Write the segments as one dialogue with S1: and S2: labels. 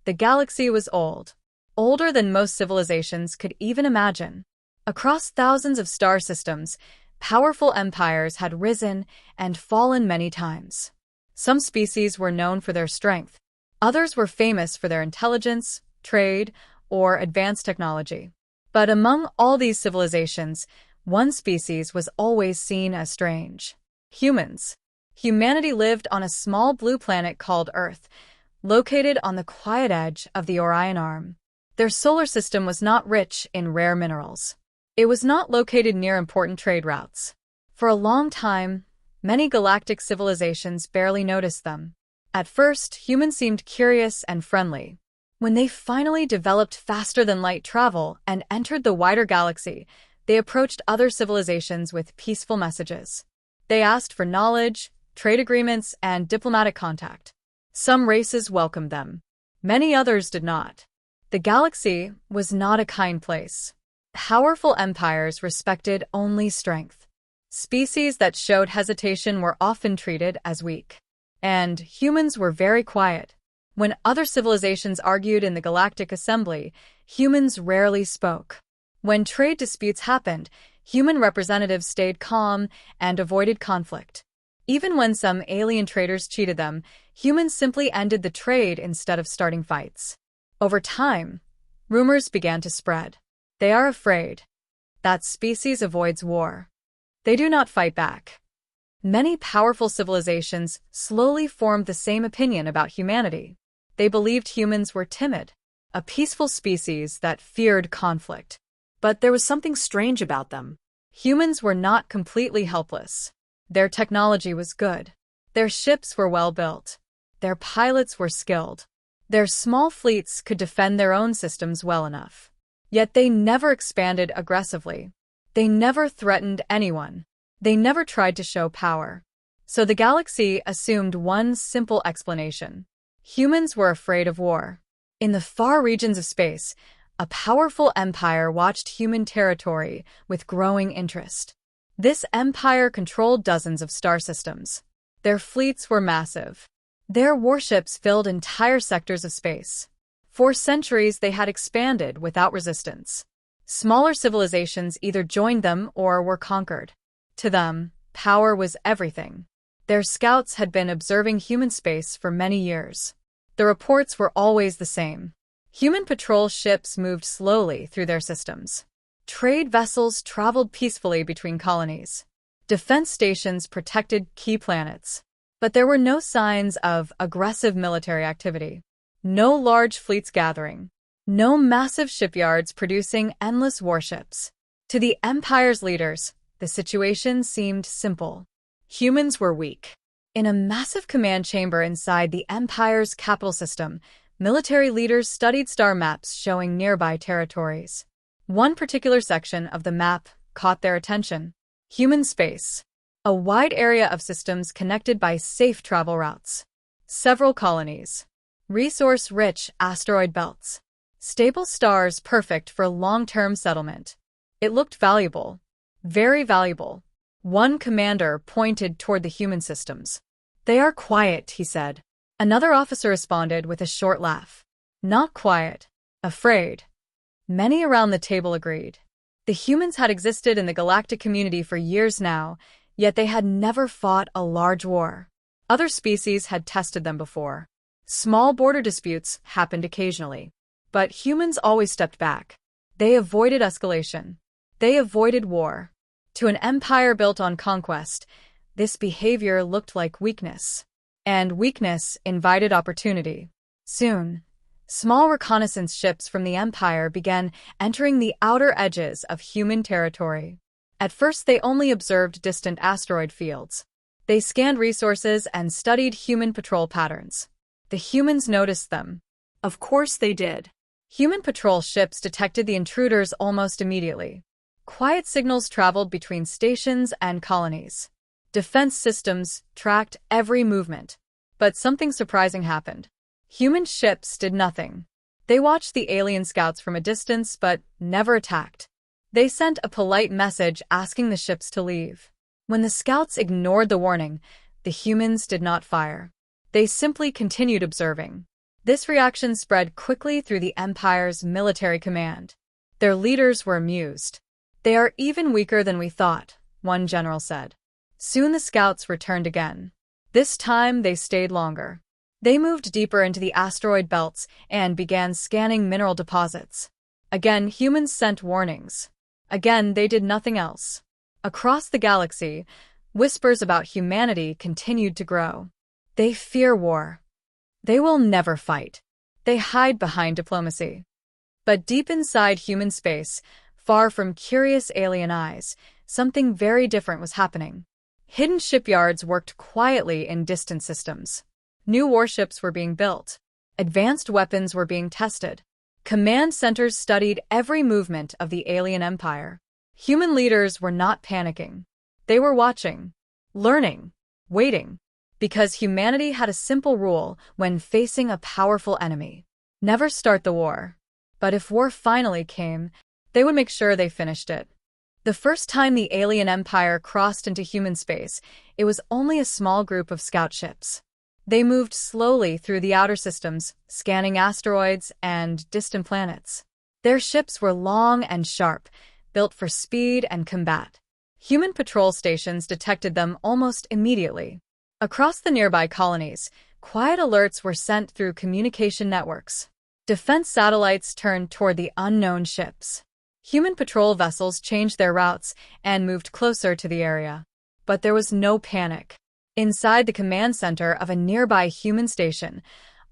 S1: The galaxy was old, older than most civilizations could even imagine. Across thousands of star systems, powerful empires had risen and fallen many times. Some species were known for their strength. Others were famous for their intelligence, trade, or advanced technology. But among all these civilizations, one species was always seen as strange. Humans. Humanity lived on a small blue planet called Earth, located on the quiet edge of the Orion Arm. Their solar system was not rich in rare minerals. It was not located near important trade routes. For a long time, many galactic civilizations barely noticed them. At first, humans seemed curious and friendly. When they finally developed faster-than-light travel and entered the wider galaxy, they approached other civilizations with peaceful messages. They asked for knowledge, trade agreements, and diplomatic contact. Some races welcomed them. Many others did not. The galaxy was not a kind place. Powerful empires respected only strength. Species that showed hesitation were often treated as weak. And humans were very quiet. When other civilizations argued in the Galactic Assembly, humans rarely spoke. When trade disputes happened, human representatives stayed calm and avoided conflict. Even when some alien traders cheated them, humans simply ended the trade instead of starting fights. Over time, rumors began to spread. They are afraid. That species avoids war. They do not fight back. Many powerful civilizations slowly formed the same opinion about humanity. They believed humans were timid, a peaceful species that feared conflict. But there was something strange about them. Humans were not completely helpless. Their technology was good. Their ships were well built. Their pilots were skilled. Their small fleets could defend their own systems well enough. Yet they never expanded aggressively. They never threatened anyone. They never tried to show power. So the galaxy assumed one simple explanation. Humans were afraid of war. In the far regions of space, a powerful empire watched human territory with growing interest. This empire controlled dozens of star systems. Their fleets were massive. Their warships filled entire sectors of space. For centuries, they had expanded without resistance. Smaller civilizations either joined them or were conquered. To them, power was everything. Their scouts had been observing human space for many years. The reports were always the same. Human patrol ships moved slowly through their systems. Trade vessels traveled peacefully between colonies. Defense stations protected key planets. But there were no signs of aggressive military activity. No large fleets gathering. No massive shipyards producing endless warships. To the Empire's leaders, the situation seemed simple. Humans were weak. In a massive command chamber inside the Empire's capital system, military leaders studied star maps showing nearby territories. One particular section of the map caught their attention. Human space. A wide area of systems connected by safe travel routes. Several colonies. Resource-rich asteroid belts. Stable stars perfect for long-term settlement. It looked valuable. Very valuable. One commander pointed toward the human systems. "They are quiet," he said. Another officer responded with a short laugh. "Not quiet. Afraid." Many around the table agreed. The humans had existed in the galactic community for years now, yet they had never fought a large war. Other species had tested them before. Small border disputes happened occasionally. But humans always stepped back. They avoided escalation. They avoided war. To an empire built on conquest, this behavior looked like weakness. And weakness invited opportunity. Soon, small reconnaissance ships from the empire began entering the outer edges of human territory. At first, they only observed distant asteroid fields. They scanned resources and studied human patrol patterns. The humans noticed them. Of course they did. Human patrol ships detected the intruders almost immediately. Quiet signals traveled between stations and colonies. Defense systems tracked every movement. But something surprising happened. Human ships did nothing. They watched the alien scouts from a distance but never attacked. They sent a polite message asking the ships to leave. When the scouts ignored the warning, the humans did not fire. They simply continued observing. This reaction spread quickly through the Empire's military command. Their leaders were amused. "They are even weaker than we thought," one general said. Soon the scouts returned again. This time they stayed longer. They moved deeper into the asteroid belts and began scanning mineral deposits. Again, humans sent warnings. Again, they did nothing else. Across the galaxy, whispers about humanity continued to grow. They fear war. They will never fight. They hide behind diplomacy. But deep inside human space, far from curious alien eyes, something very different was happening. Hidden shipyards worked quietly in distant systems. New warships were being built. Advanced weapons were being tested. Command centers studied every movement of the alien empire. Human leaders were not panicking. They were watching, learning, waiting. Because humanity had a simple rule when facing a powerful enemy: never start the war. But if war finally came, they would make sure they finished it. The first time the alien empire crossed into human space, it was only a small group of scout ships. They moved slowly through the outer systems, scanning asteroids and distant planets. Their ships were long and sharp, built for speed and combat. Human patrol stations detected them almost immediately. Across the nearby colonies, quiet alerts were sent through communication networks. Defense satellites turned toward the unknown ships. Human patrol vessels changed their routes and moved closer to the area. But there was no panic. Inside the command center of a nearby human station,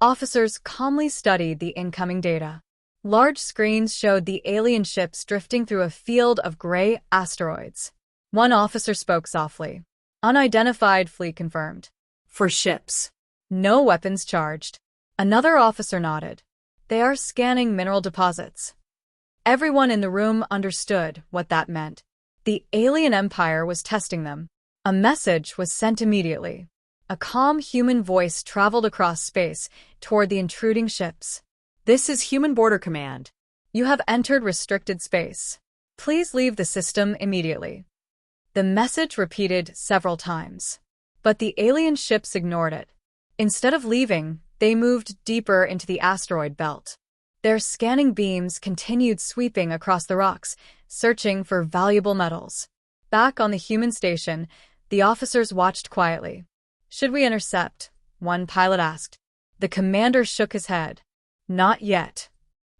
S1: officers calmly studied the incoming data. Large screens showed the alien ships drifting through a field of gray asteroids. One officer spoke softly. "Unidentified fleet confirmed. For ships. No weapons charged." Another officer nodded. "They are scanning mineral deposits." Everyone in the room understood what that meant. The alien empire was testing them. A message was sent immediately. A calm human voice traveled across space toward the intruding ships. "This is Human Border Command. You have entered restricted space. Please leave the system immediately." The message repeated several times. But the alien ships ignored it. Instead of leaving, they moved deeper into the asteroid belt. Their scanning beams continued sweeping across the rocks, searching for valuable metals. Back on the human station, the officers watched quietly. "Should we intercept?" one pilot asked. The commander shook his head. "Not yet."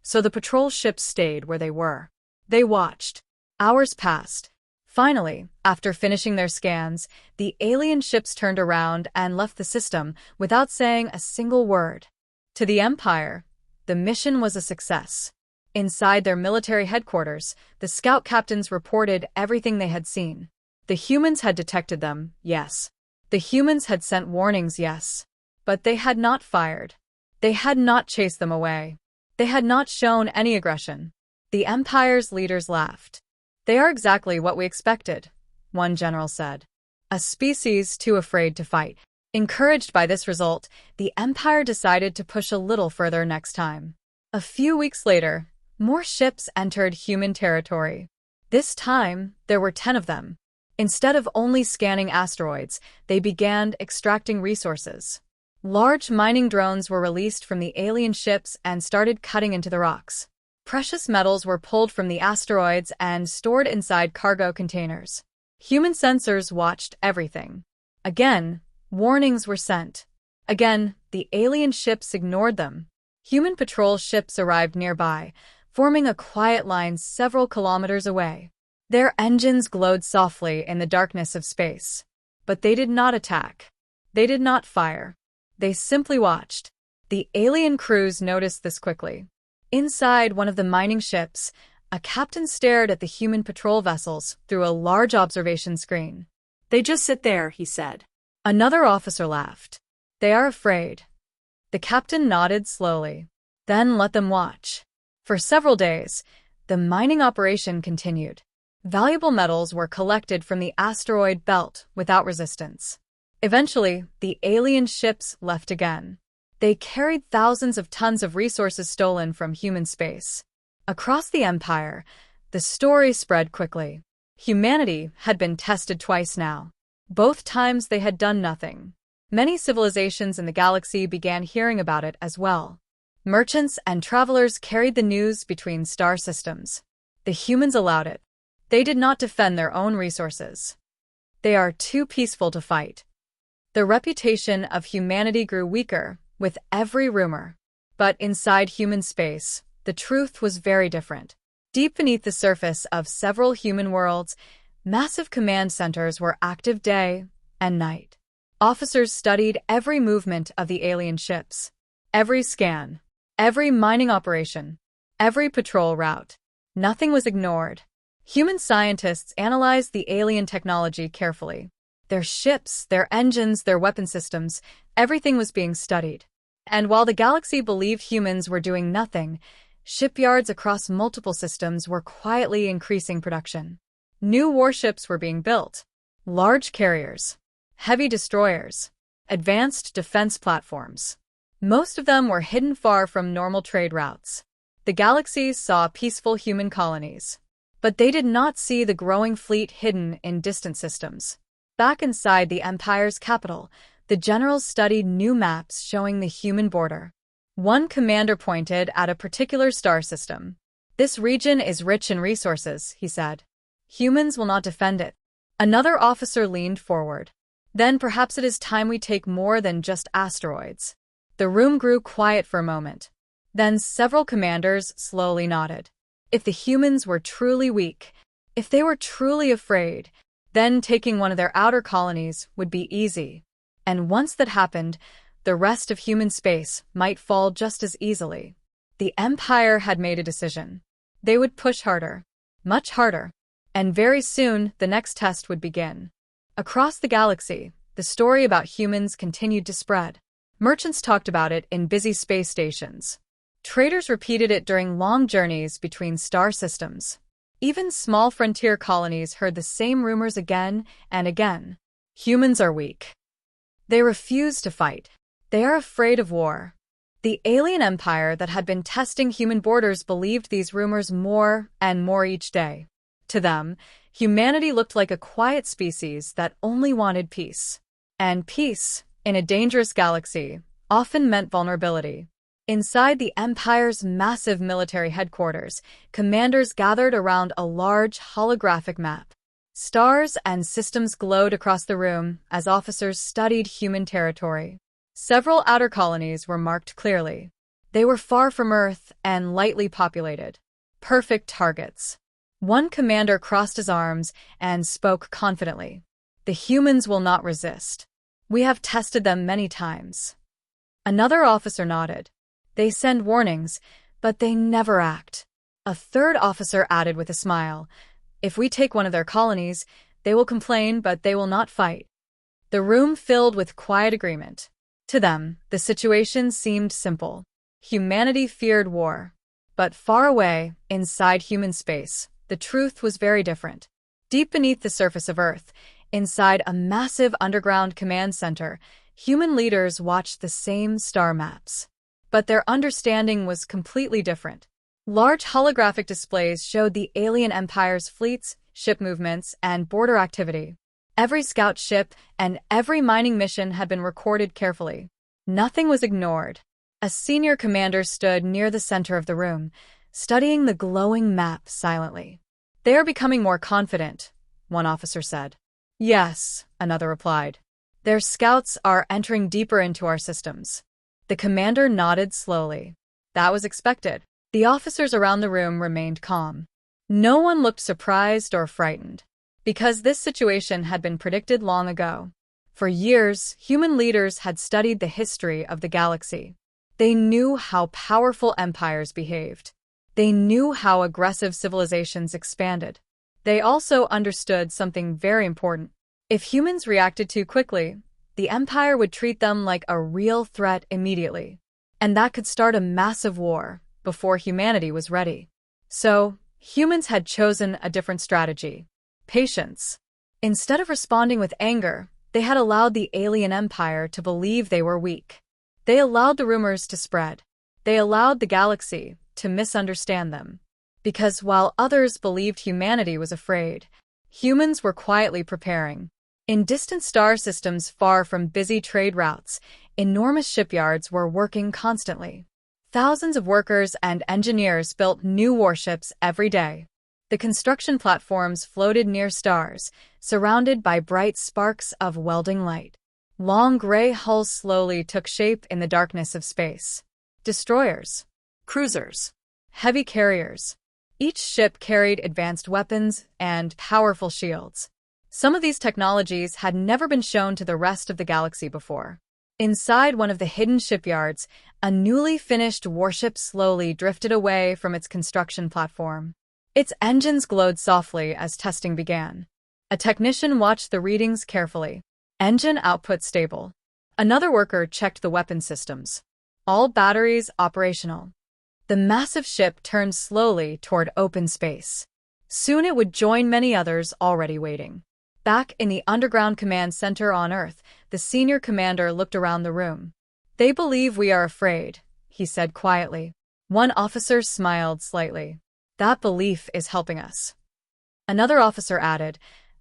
S1: So the patrol ships stayed where they were. They watched. Hours passed. Finally, after finishing their scans, the alien ships turned around and left the system without saying a single word. To the Empire, the mission was a success. Inside their military headquarters, the scout captains reported everything they had seen. The humans had detected them, yes. The humans had sent warnings, yes. But they had not fired. They had not chased them away. They had not shown any aggression. The Empire's leaders laughed. "They are exactly what we expected," one general said. "A species too afraid to fight." Encouraged by this result, the Empire decided to push a little further next time. A few weeks later, more ships entered human territory. This time, there were 10 of them. Instead of only scanning asteroids, they began extracting resources. Large mining drones were released from the alien ships and started cutting into the rocks. Precious metals were pulled from the asteroids and stored inside cargo containers. Human sensors watched everything. Again, warnings were sent. Again, the alien ships ignored them. Human patrol ships arrived nearby, forming a quiet line several kilometers away. Their engines glowed softly in the darkness of space. But they did not attack. They did not fire. They simply watched. The alien crews noticed this quickly. Inside one of the mining ships, a captain stared at the human patrol vessels through a large observation screen. "They just sit there," he said. Another officer laughed. "They are afraid." The captain nodded slowly. "Then let them watch." For several days, the mining operation continued. Valuable metals were collected from the asteroid belt without resistance. Eventually, the alien ships left again. They carried thousands of tons of resources stolen from human space. Across the Empire, the story spread quickly. Humanity had been tested twice now. Both times they had done nothing. Many civilizations in the galaxy began hearing about it as well. Merchants and travelers carried the news between star systems. The humans allowed it. They did not defend their own resources. They are too peaceful to fight. The reputation of humanity grew weaker with every rumor. But inside human space, the truth was very different. Deep beneath the surface of several human worlds, massive command centers were active day and night. Officers studied every movement of the alien ships, every scan, every mining operation, every patrol route. Nothing was ignored. Human scientists analyzed the alien technology carefully. Their ships, their engines, their weapon systems, everything was being studied. And while the galaxy believed humans were doing nothing, shipyards across multiple systems were quietly increasing production. New warships were being built. Large carriers, heavy destroyers, advanced defense platforms. Most of them were hidden far from normal trade routes. The galaxy saw peaceful human colonies. But they did not see the growing fleet hidden in distant systems. Back inside the Empire's capital, the generals studied new maps showing the human border. One commander pointed at a particular star system. "This region is rich in resources," he said. "Humans will not defend it." Another officer leaned forward. "Then perhaps it is time we take more than just asteroids." The room grew quiet for a moment. Then several commanders slowly nodded. If the humans were truly weak, if they were truly afraid, then taking one of their outer colonies would be easy. And once that happened, the rest of human space might fall just as easily. The Empire had made a decision. They would push harder, much harder, and very soon the next test would begin. Across the galaxy, the story about humans continued to spread. Merchants talked about it in busy space stations. Traders repeated it during long journeys between star systems. Even small frontier colonies heard the same rumors again and again. Humans are weak. They refuse to fight. They are afraid of war. The alien empire that had been testing human borders believed these rumors more and more each day. To them, humanity looked like a quiet species that only wanted peace. And peace, in a dangerous galaxy, often meant vulnerability. Inside the Empire's massive military headquarters, commanders gathered around a large holographic map. Stars and systems glowed across the room as officers studied human territory. Several outer colonies were marked clearly. They were far from Earth and lightly populated. Perfect targets. One commander crossed his arms and spoke confidently. "The humans will not resist. We have tested them many times." Another officer nodded. "They send warnings, but they never act." A third officer added with a smile, "If we take one of their colonies, they will complain, but they will not fight." The room filled with quiet agreement. To them, the situation seemed simple. Humanity feared war. But far away, inside human space, the truth was very different. Deep beneath the surface of Earth, inside a massive underground command center, human leaders watched the same star maps. But their understanding was completely different. Large holographic displays showed the alien empire's fleets, ship movements, and border activity. Every scout ship and every mining mission had been recorded carefully. Nothing was ignored. A senior commander stood near the center of the room, studying the glowing map silently. "They are becoming more confident," one officer said. "Yes," another replied. "Their scouts are entering deeper into our systems." The commander nodded slowly. That was expected. The officers around the room remained calm. No one looked surprised or frightened, because this situation had been predicted long ago. For years, human leaders had studied the history of the galaxy. They knew how powerful empires behaved. They knew how aggressive civilizations expanded. They also understood something very important. If humans reacted too quickly, the empire would treat them like a real threat immediately. And that could start a massive war before humanity was ready. So, humans had chosen a different strategy: patience. Instead of responding with anger, they had allowed the alien empire to believe they were weak. They allowed the rumors to spread. They allowed the galaxy to misunderstand them. Because while others believed humanity was afraid, humans were quietly preparing. In distant star systems far from busy trade routes, enormous shipyards were working constantly. Thousands of workers and engineers built new warships every day. The construction platforms floated near stars, surrounded by bright sparks of welding light. Long gray hulls slowly took shape in the darkness of space. Destroyers, cruisers, heavy carriers. Each ship carried advanced weapons and powerful shields. Some of these technologies had never been shown to the rest of the galaxy before. Inside one of the hidden shipyards, a newly finished warship slowly drifted away from its construction platform. Its engines glowed softly as testing began. A technician watched the readings carefully. Engine output stable. Another worker checked the weapon systems. All batteries operational. The massive ship turned slowly toward open space. Soon it would join many others already waiting. Back in the underground command center on Earth, the senior commander looked around the room. "They believe we are afraid," he said quietly. One officer smiled slightly. "That belief is helping us." Another officer added,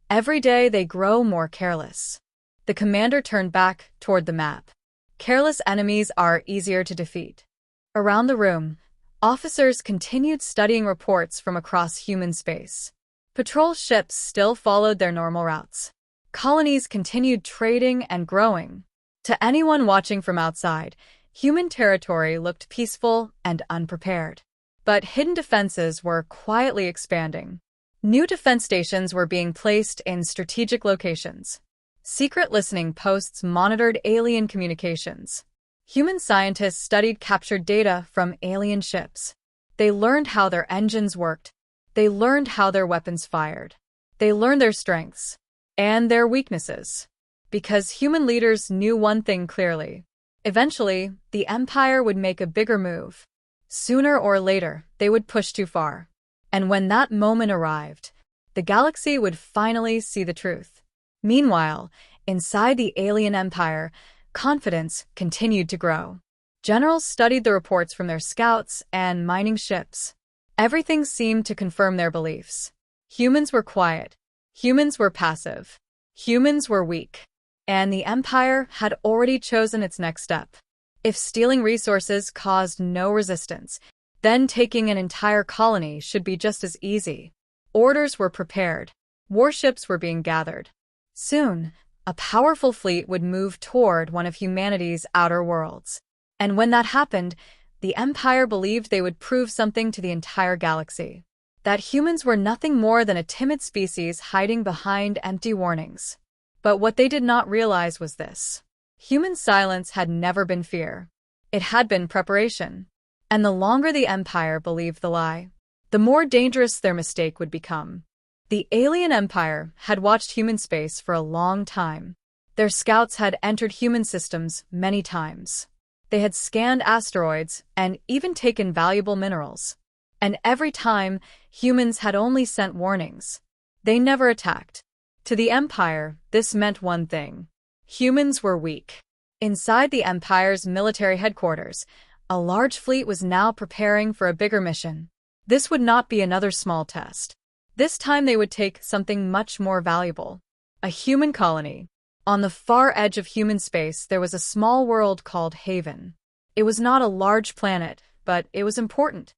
S1: "Every day they grow more careless." The commander turned back toward the map. Careless enemies are easier to defeat. Around the room, officers continued studying reports from across human space. Patrol ships still followed their normal routes. Colonies continued trading and growing. To anyone watching from outside, human territory looked peaceful and unprepared. But hidden defenses were quietly expanding. New defense stations were being placed in strategic locations. Secret listening posts monitored alien communications. Human scientists studied captured data from alien ships. They learned how their engines worked. They learned how their weapons fired. They learned their strengths and their weaknesses. Because human leaders knew one thing clearly. Eventually, the Empire would make a bigger move. Sooner or later, they would push too far. And when that moment arrived, the galaxy would finally see the truth. Meanwhile, inside the alien empire, confidence continued to grow. Generals studied the reports from their scouts and mining ships. Everything seemed to confirm their beliefs. Humans were quiet. Humans were passive. Humans were weak. And the Empire had already chosen its next step. If stealing resources caused no resistance, then taking an entire colony should be just as easy. Orders were prepared. Warships were being gathered. Soon, a powerful fleet would move toward one of humanity's outer worlds. And when that happened, the Empire believed they would prove something to the entire galaxy. That humans were nothing more than a timid species hiding behind empty warnings. But what they did not realize was this. Human silence had never been fear. It had been preparation. And the longer the Empire believed the lie, the more dangerous their mistake would become. The alien Empire had watched human space for a long time. Their scouts had entered human systems many times. They had scanned asteroids and even taken valuable minerals. And every time, humans had only sent warnings. They never attacked. To the Empire, this meant one thing. Humans were weak. Inside the Empire's military headquarters, a large fleet was now preparing for a bigger mission. This would not be another small test. This time they would take something much more valuable. A human colony. On the far edge of human space, there was a small world called Haven. It was not a large planet, but it was important.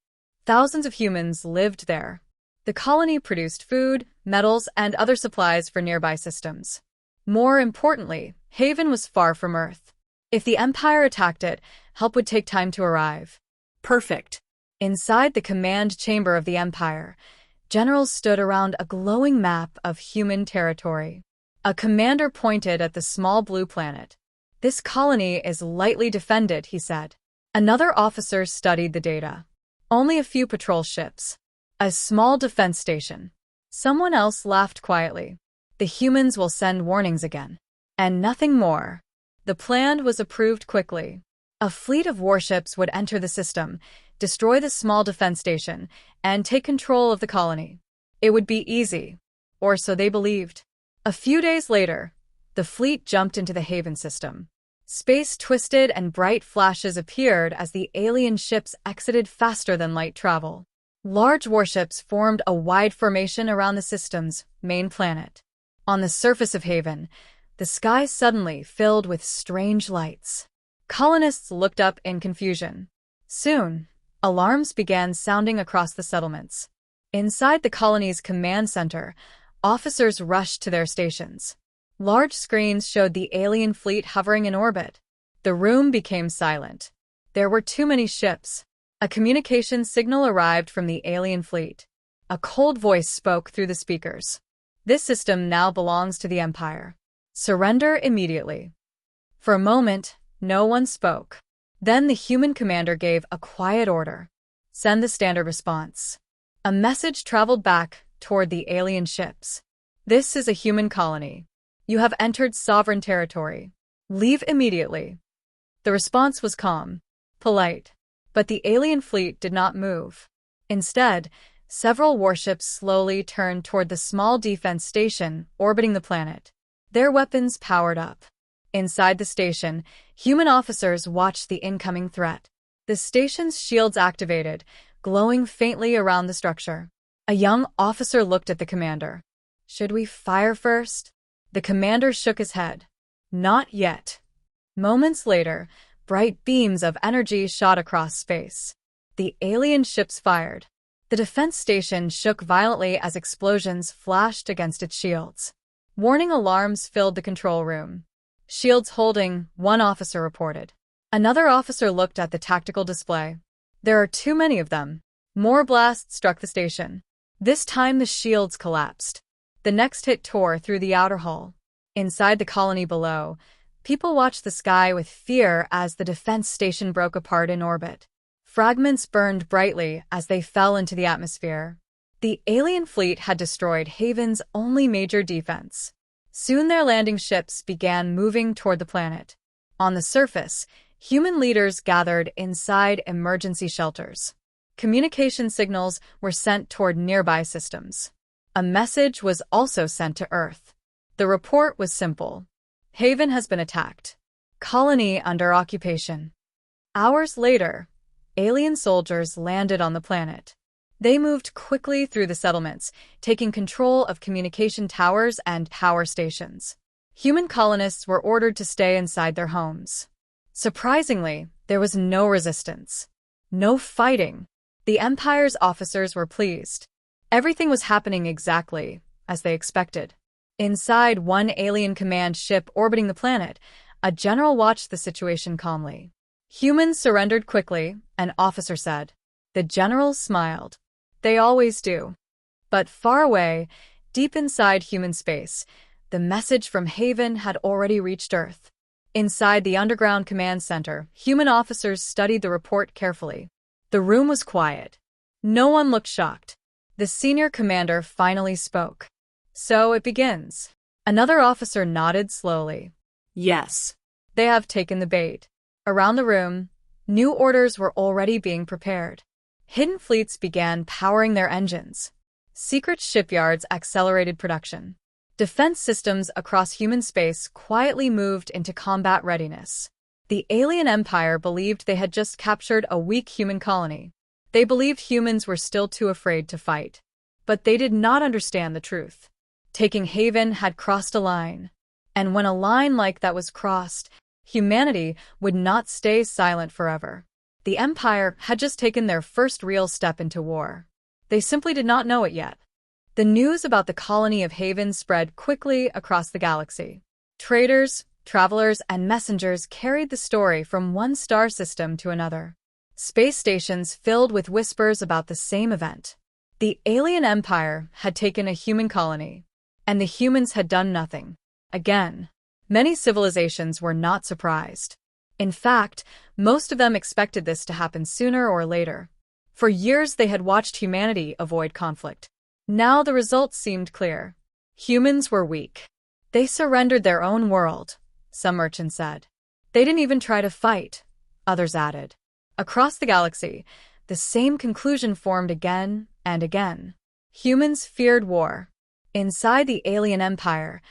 S1: Thousands of humans lived there. The colony produced food, metals, and other supplies for nearby systems. More importantly, Haven was far from Earth. If the Empire attacked it, help would take time to arrive. Perfect. Inside the command chamber of the Empire, generals stood around a glowing map of human territory. A commander pointed at the small blue planet. "This colony is lightly defended," he said. Another officer studied the data. Only a few patrol ships. A small defense station. Someone else laughed quietly. "The humans will send warnings again. And nothing more." The plan was approved quickly. A fleet of warships would enter the system, destroy the small defense station, and take control of the colony. It would be easy. Or so they believed. A few days later, the fleet jumped into the Haven system. Space twisted and bright flashes appeared as the alien ships exited faster than light travel. Large warships formed a wide formation around the system's main planet. On the surface of Haven, the sky suddenly filled with strange lights. Colonists looked up in confusion. Soon, alarms began sounding across the settlements. Inside the colony's command center, officers rushed to their stations. Large screens showed the alien fleet hovering in orbit. The room became silent. There were too many ships. A communication signal arrived from the alien fleet. A cold voice spoke through the speakers. This system now belongs to the Empire. Surrender immediately. For a moment, no one spoke. Then the human commander gave a quiet order. Send the standard response. A message traveled back toward the alien ships. This is a human colony. You have entered sovereign territory. Leave immediately. The response was calm, polite, but the alien fleet did not move. Instead, several warships slowly turned toward the small defense station orbiting the planet. Their weapons powered up. Inside the station, human officers watched the incoming threat. The station's shields activated, glowing faintly around the structure. A young officer looked at the commander. Should we fire first? The commander shook his head. Not yet. Moments later, bright beams of energy shot across space. The alien ships fired. The defense station shook violently as explosions flashed against its shields. Warning alarms filled the control room. Shields holding, one officer reported. Another officer looked at the tactical display. There are too many of them. More blasts struck the station. This time the shields collapsed. The next hit tore through the outer hull. Inside the colony below, people watched the sky with fear as the defense station broke apart in orbit. Fragments burned brightly as they fell into the atmosphere. The alien fleet had destroyed Haven's only major defense. Soon their landing ships began moving toward the planet. On the surface, human leaders gathered inside emergency shelters. Communication signals were sent toward nearby systems. A message was also sent to Earth. The report was simple. Haven has been attacked. Colony under occupation. Hours later, alien soldiers landed on the planet. They moved quickly through the settlements, taking control of communication towers and power stations. Human colonists were ordered to stay inside their homes. Surprisingly, there was no resistance. No fighting. The Empire's officers were pleased. Everything was happening exactly as they expected. Inside one alien command ship orbiting the planet, a general watched the situation calmly. Humans surrendered quickly, an officer said. The general smiled. They always do. But far away, deep inside human space, the message from Haven had already reached Earth. Inside the underground command center, human officers studied the report carefully. The room was quiet. No one looked shocked. The senior commander finally spoke. So it begins. Another officer nodded slowly. Yes. They have taken the bait. Around the room, new orders were already being prepared. Hidden fleets began powering their engines. Secret shipyards accelerated production. Defense systems across human space quietly moved into combat readiness. The alien empire believed they had just captured a weak human colony. They believed humans were still too afraid to fight. But they did not understand the truth. Taking Haven had crossed a line. And when a line like that was crossed, humanity would not stay silent forever. The Empire had just taken their first real step into war. They simply did not know it yet. The news about the colony of Haven spread quickly across the galaxy. Traders, travelers, and messengers carried the story from one star system to another. Space stations filled with whispers about the same event. The alien empire had taken a human colony, and the humans had done nothing. Again, many civilizations were not surprised. In fact, most of them expected this to happen sooner or later. For years they had watched humanity avoid conflict. Now the results seemed clear. Humans were weak. They surrendered their own world, some merchants said. They didn't even try to fight, others added. Across the galaxy, the same conclusion formed again and again. Humans feared war. Inside the alien empire,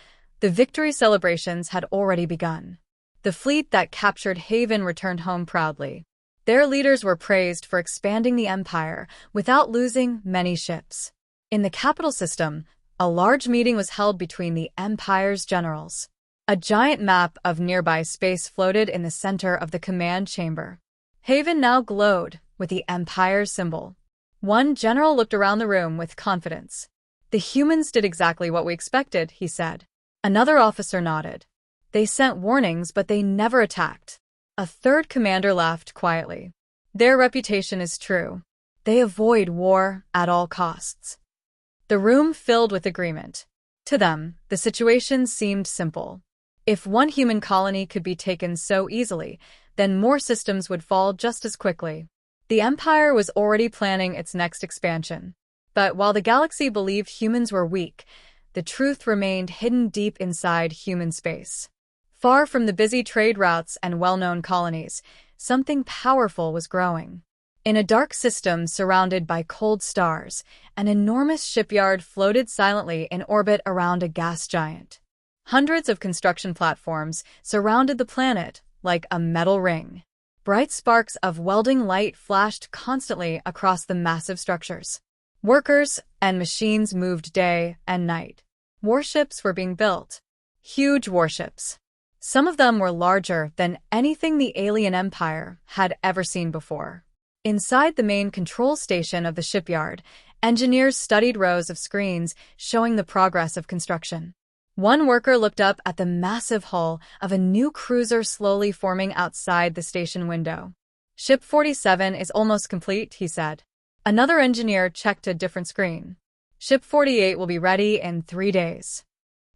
S1: the victory celebrations had already begun. The fleet that captured Haven returned home proudly. Their leaders were praised for expanding the empire without losing many ships. In the capital system, A large meeting was held between the Empire's generals. A giant map of nearby space floated in the center of the command chamber. Haven now glowed with the Empire's symbol. One general looked around the room with confidence. "The humans did exactly what we expected," he said. Another officer nodded. "They sent warnings, but they never attacked." A third commander laughed quietly. "Their reputation is true. They avoid war at all costs." The room filled with agreement. To them, the situation seemed simple. If one human colony could be taken so easily, then more systems would fall just as quickly. The Empire was already planning its next expansion. But while the galaxy believed humans were weak, the truth remained hidden deep inside human space. Far from the busy trade routes and well-known colonies, something powerful was growing. In a dark system surrounded by cold stars, an enormous shipyard floated silently in orbit around a gas giant. Hundreds of construction platforms surrounded the planet like a metal ring. Bright sparks of welding light flashed constantly across the massive structures. Workers and machines moved day and night. Warships were being built. Huge warships. Some of them were larger than anything the alien empire had ever seen before. Inside the main control station of the shipyard, engineers studied rows of screens showing the progress of construction. One worker looked up at the massive hull of a new cruiser slowly forming outside the station window. "Ship 47 is almost complete," he said. Another engineer checked a different screen. "Ship 48 will be ready in 3 days."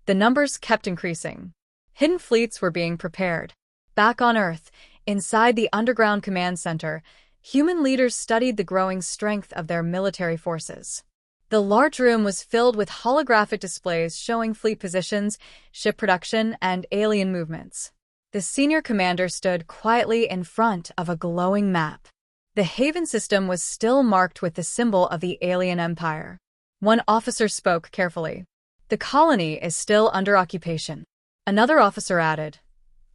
S1: The numbers kept increasing. Hidden fleets were being prepared. Back on Earth, inside the underground command center, human leaders studied the growing strength of their military forces. The large room was filled with holographic displays showing fleet positions, ship production, and alien movements. The senior commander stood quietly in front of a glowing map. The Haven system was still marked with the symbol of the alien empire. One officer spoke carefully. "The colony is still under occupation." Another officer added,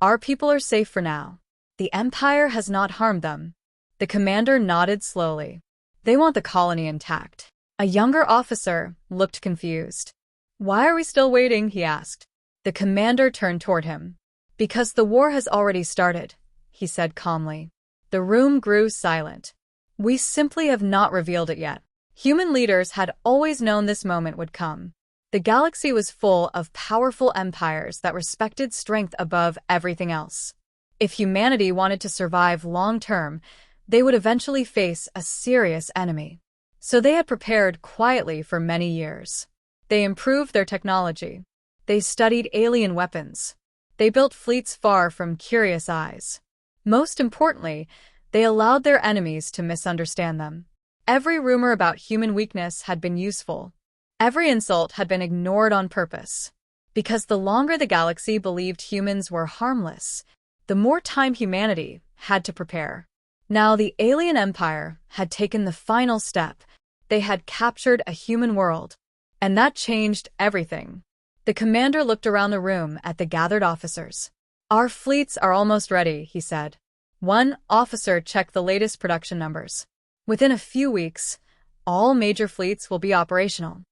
S1: "Our people are safe for now. The empire has not harmed them." The commander nodded slowly. "They want the colony intact." A younger officer looked confused. "Why are we still waiting?" he asked. The commander turned toward him. "Because the war has already started," he said calmly. The room grew silent. "We simply have not revealed it yet." Human leaders had always known this moment would come. The galaxy was full of powerful empires that respected strength above everything else. If humanity wanted to survive long-term, they would eventually face a serious enemy. So they had prepared quietly for many years. They improved their technology. They studied alien weapons. They built fleets far from curious eyes. Most importantly, they allowed their enemies to misunderstand them. Every rumor about human weakness had been useful. Every insult had been ignored on purpose. Because the longer the galaxy believed humans were harmless, the more time humanity had to prepare. Now the alien empire had taken the final step. They had captured a human world. And that changed everything. The commander looked around the room at the gathered officers. "Our fleets are almost ready," he said. One officer checked the latest production numbers. "Within a few weeks, all major fleets will be operational."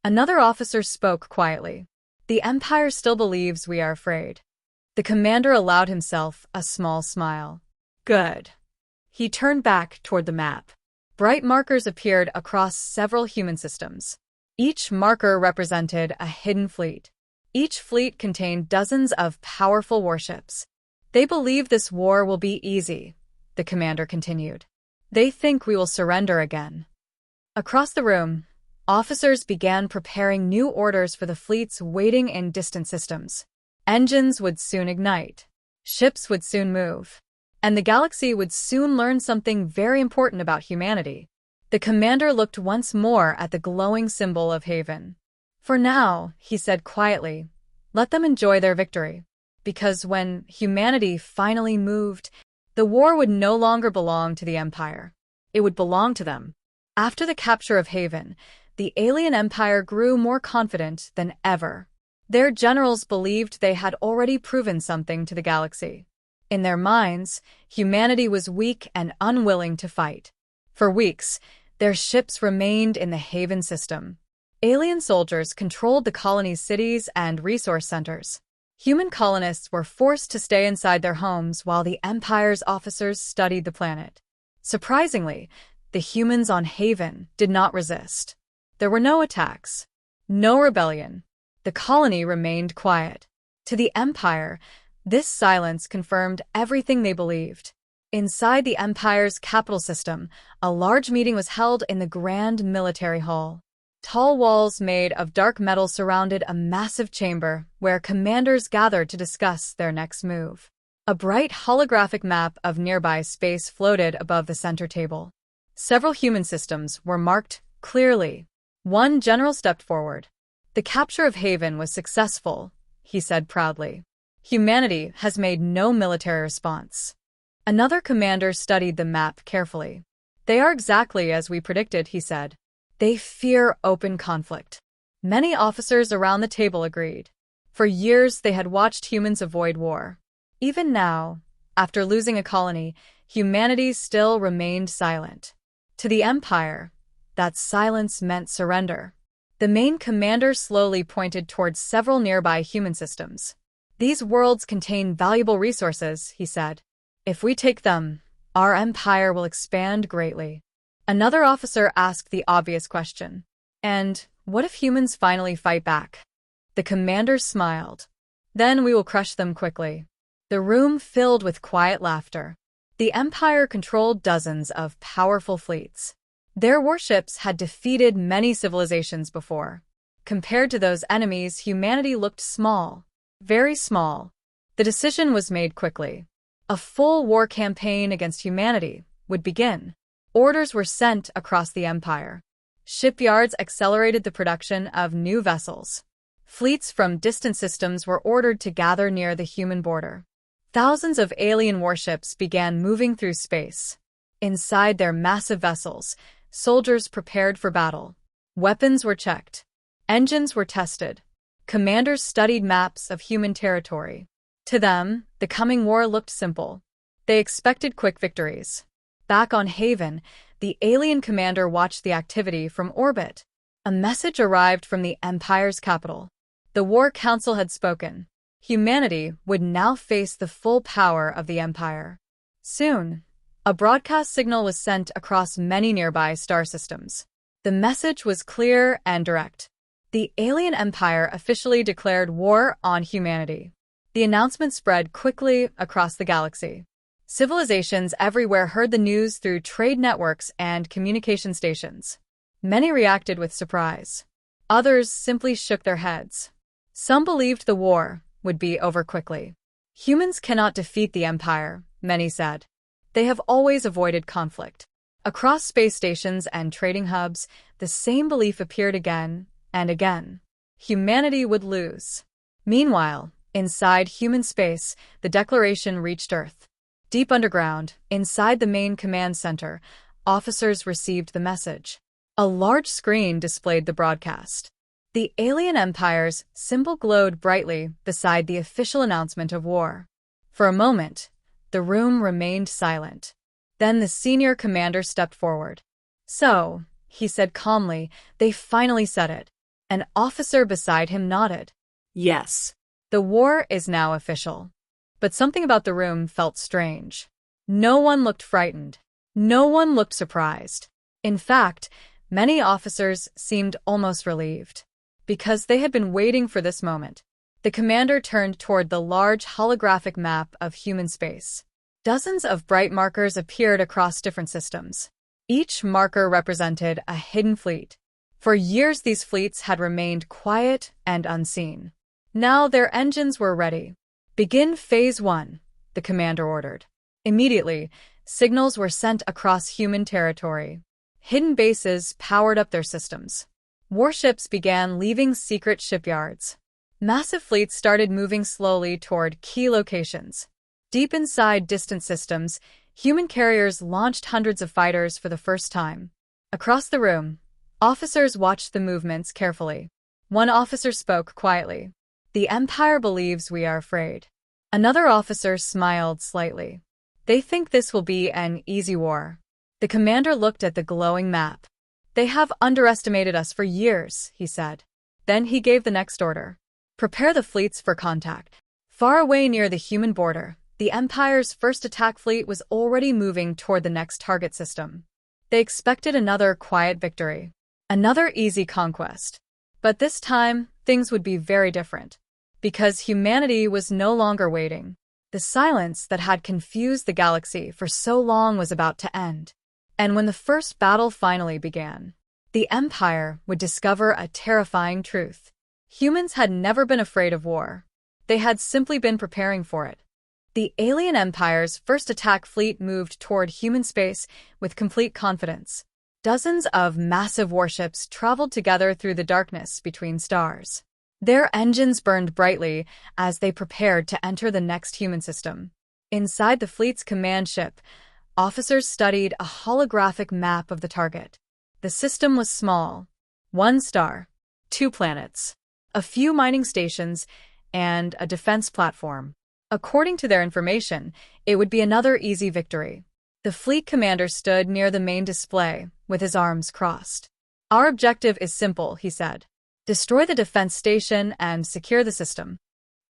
S1: Another officer spoke quietly. "The Empire still believes we are afraid." The commander allowed himself a small smile. "Good." He turned back toward the map. Bright markers appeared across several human systems. Each marker represented a hidden fleet. Each fleet contained dozens of powerful warships. "They believe this war will be easy," the commander continued. "They think we will surrender again." Across the room, officers began preparing new orders for the fleets waiting in distant systems. Engines would soon ignite. Ships would soon move. And the galaxy would soon learn something very important about humanity. The commander looked once more at the glowing symbol of Haven. "For now," he said quietly, "let them enjoy their victory." Because when humanity finally moved, the war would no longer belong to the Empire. It would belong to them. After the capture of Haven, the alien empire grew more confident than ever. Their generals believed they had already proven something to the galaxy. In their minds, humanity was weak and unwilling to fight. For weeks, their ships remained in the Haven system. Alien soldiers controlled the colony's cities and resource centers. Human colonists were forced to stay inside their homes while the Empire's officers studied the planet. Surprisingly, the humans on Haven did not resist. There were no attacks, no rebellion. The colony remained quiet. To the Empire, this silence confirmed everything they believed. Inside the Empire's capital system, a large meeting was held in the Grand Military Hall. Tall walls made of dark metal surrounded a massive chamber where commanders gathered to discuss their next move. A bright holographic map of nearby space floated above the center table. Several human systems were marked clearly. One general stepped forward. "The capture of Haven was successful," he said proudly. "Humanity has made no military response." Another commander studied the map carefully. "They are exactly as we predicted," he said. "They fear open conflict." Many officers around the table agreed. For years, they had watched humans avoid war. Even now, after losing a colony, humanity still remained silent. To the Empire, that silence meant surrender. The main commander slowly pointed towards several nearby human systems. "These worlds contain valuable resources," he said. "If we take them, our empire will expand greatly." Another officer asked the obvious question. "And what if humans finally fight back?" The commander smiled. "Then we will crush them quickly." The room filled with quiet laughter. The Empire controlled dozens of powerful fleets. Their warships had defeated many civilizations before. Compared to those enemies, humanity looked small, very small. The decision was made quickly. A full war campaign against humanity would begin. Orders were sent across the Empire. Shipyards accelerated the production of new vessels. Fleets from distant systems were ordered to gather near the human border. Thousands of alien warships began moving through space. Inside their massive vessels, soldiers prepared for battle. Weapons were checked. Engines were tested. Commanders studied maps of human territory. To them, the coming war looked simple. They expected quick victories. Back on Haven, the alien commander watched the activity from orbit. A message arrived from the Empire's capital. The War Council had spoken. Humanity would now face the full power of the Empire. Soon, a broadcast signal was sent across many nearby star systems. The message was clear and direct. The alien empire officially declared war on humanity. The announcement spread quickly across the galaxy. Civilizations everywhere heard the news through trade networks and communication stations. Many reacted with surprise. Others simply shook their heads. Some believed the war would be over quickly. "Humans cannot defeat the Empire," many said. "They have always avoided conflict." Across space stations and trading hubs, the same belief appeared again and again. Humanity would lose. Meanwhile, inside human space, the declaration reached Earth. Deep underground, inside the main command center, officers received the message. A large screen displayed the broadcast. The alien empire's symbol glowed brightly beside the official announcement of war. For a moment, the room remained silent. Then the senior commander stepped forward. "So," he said calmly, "they finally said it." An officer beside him nodded. "Yes. The war is now official." But something about the room felt strange. No one looked frightened. No one looked surprised. In fact, many officers seemed almost relieved. Because they had been waiting for this moment. The commander turned toward the large holographic map of human space. Dozens of bright markers appeared across different systems. Each marker represented a hidden fleet. For years, these fleets had remained quiet and unseen. Now their engines were ready. "Begin Phase 1, the commander ordered. Immediately, signals were sent across human territory. Hidden bases powered up their systems. Warships began leaving secret shipyards. Massive fleets started moving slowly toward key locations. Deep inside distant systems, human carriers launched hundreds of fighters for the first time. Across the room, officers watched the movements carefully. One officer spoke quietly. "The Empire believes we are afraid." Another officer smiled slightly. "They think this will be an easy war." The commander looked at the glowing map. "They have underestimated us for years," he said. Then he gave the next order. "Prepare the fleets for contact." Far away near the human border, the Empire's first attack fleet was already moving toward the next target system. They expected another quiet victory, another easy conquest. But this time, things would be very different. Because humanity was no longer waiting. The silence that had confused the galaxy for so long was about to end. And when the first battle finally began, the Empire would discover a terrifying truth. Humans had never been afraid of war. They had simply been preparing for it. The alien Empire's first attack fleet moved toward human space with complete confidence. Dozens of massive warships traveled together through the darkness between stars. Their engines burned brightly as they prepared to enter the next human system. Inside the fleet's command ship, officers studied a holographic map of the target. The system was small. 1 star, 2 planets, a few mining stations, and a defense platform. According to their information, it would be another easy victory. The fleet commander stood near the main display, with his arms crossed. "Our objective is simple," he said. "Destroy the defense station and secure the system."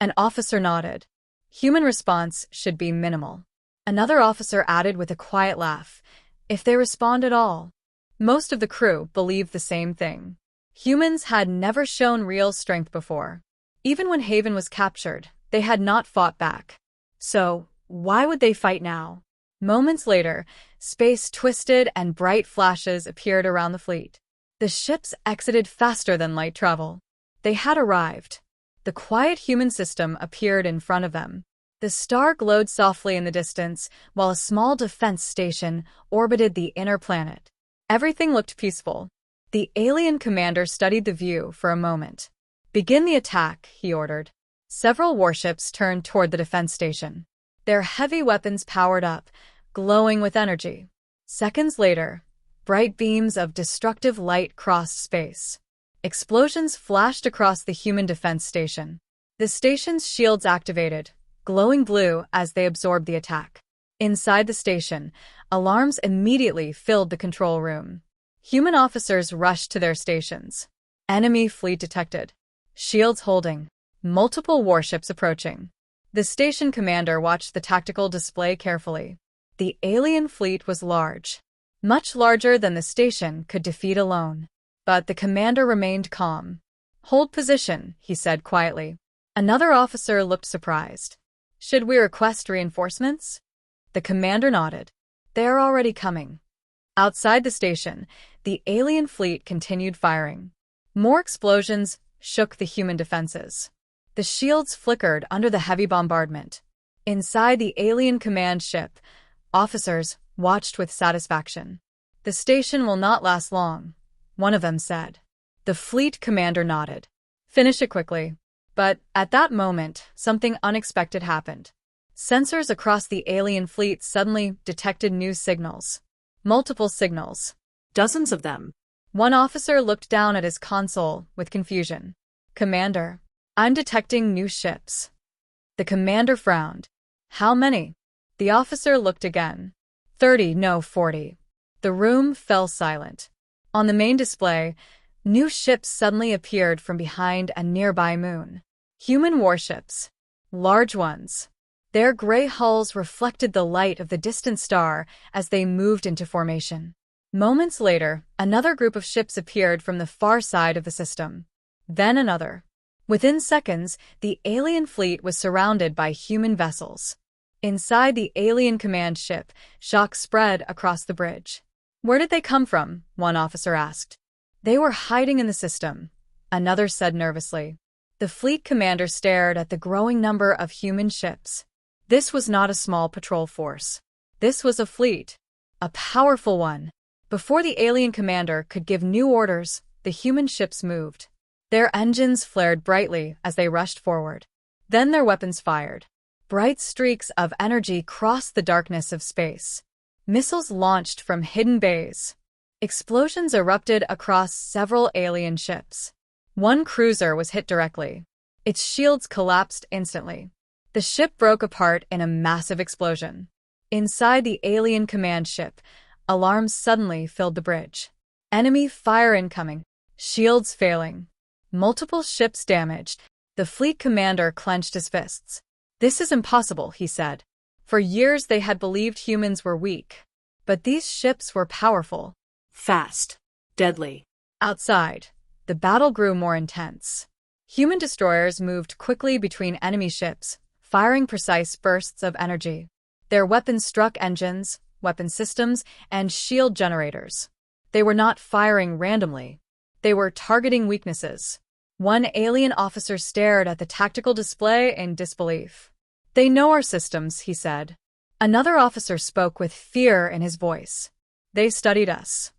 S1: An officer nodded. Human response should be minimal. Another officer added with a quiet laugh, "If they respond at all." Most of the crew believed the same thing. Humans had never shown real strength before. Even when Haven was captured, they had not fought back. So, why would they fight now? Moments later, space twisted and bright flashes appeared around the fleet. The ships exited faster than light travel. They had arrived. The quiet human system appeared in front of them. The star glowed softly in the distance, while a small defense station orbited the inner planet. Everything looked peaceful. The alien commander studied the view for a moment. "Begin the attack," he ordered. Several warships turned toward the defense station. Their heavy weapons powered up, glowing with energy. Seconds later, bright beams of destructive light crossed space. Explosions flashed across the human defense station. The station's shields activated, glowing blue as they absorbed the attack. Inside the station, alarms immediately filled the control room. Human officers rushed to their stations. Enemy fleet detected. Shields holding. Multiple warships approaching. The station commander watched the tactical display carefully. The alien fleet was large. Much larger than the station could defeat alone. But the commander remained calm. "Hold position," he said quietly. Another officer looked surprised. "Should we request reinforcements?" The commander nodded. "They are already coming." Outside the station, the alien fleet continued firing. More explosions shook the human defenses. The shields flickered under the heavy bombardment. Inside the alien command ship, officers watched with satisfaction. "The station will not last long," one of them said. The fleet commander nodded. "Finish it quickly." But at that moment, something unexpected happened. Sensors across the alien fleet suddenly detected new signals. Multiple signals. Dozens of them. One officer looked down at his console with confusion. "Commander, I'm detecting new ships." The commander frowned. "How many?" The officer looked again. 30, no 40. The room fell silent. On the main display, new ships suddenly appeared from behind a nearby moon. Human warships. Large ones. Their gray hulls reflected the light of the distant star as they moved into formation. Moments later, another group of ships appeared from the far side of the system. Then another. Within seconds, the alien fleet was surrounded by human vessels. Inside the alien command ship, shock spread across the bridge. "Where did they come from?" one officer asked. "They were hiding in the system," another said nervously. The fleet commander stared at the growing number of human ships. This was not a small patrol force. This was a fleet. A powerful one. Before the alien commander could give new orders, the human ships moved. Their engines flared brightly as they rushed forward. Then their weapons fired. Bright streaks of energy crossed the darkness of space. Missiles launched from hidden bays. Explosions erupted across several alien ships. One cruiser was hit directly. Its shields collapsed instantly. The ship broke apart in a massive explosion. Inside the alien command ship, alarms suddenly filled the bridge. Enemy fire incoming. Shields failing. Multiple ships damaged. The fleet commander clenched his fists. This is impossible, he said. For years they had believed humans were weak. But these ships were powerful.
S2: Fast. Deadly.
S1: Outside, the battle grew more intense. Human destroyers moved quickly between enemy ships, firing precise bursts of energy. Their weapons struck engines, weapon systems, and shield generators. They were not firing randomly. They were targeting weaknesses. One alien officer stared at the tactical display in disbelief. "They know our systems," he said. Another officer spoke with fear in his voice. "They studied us."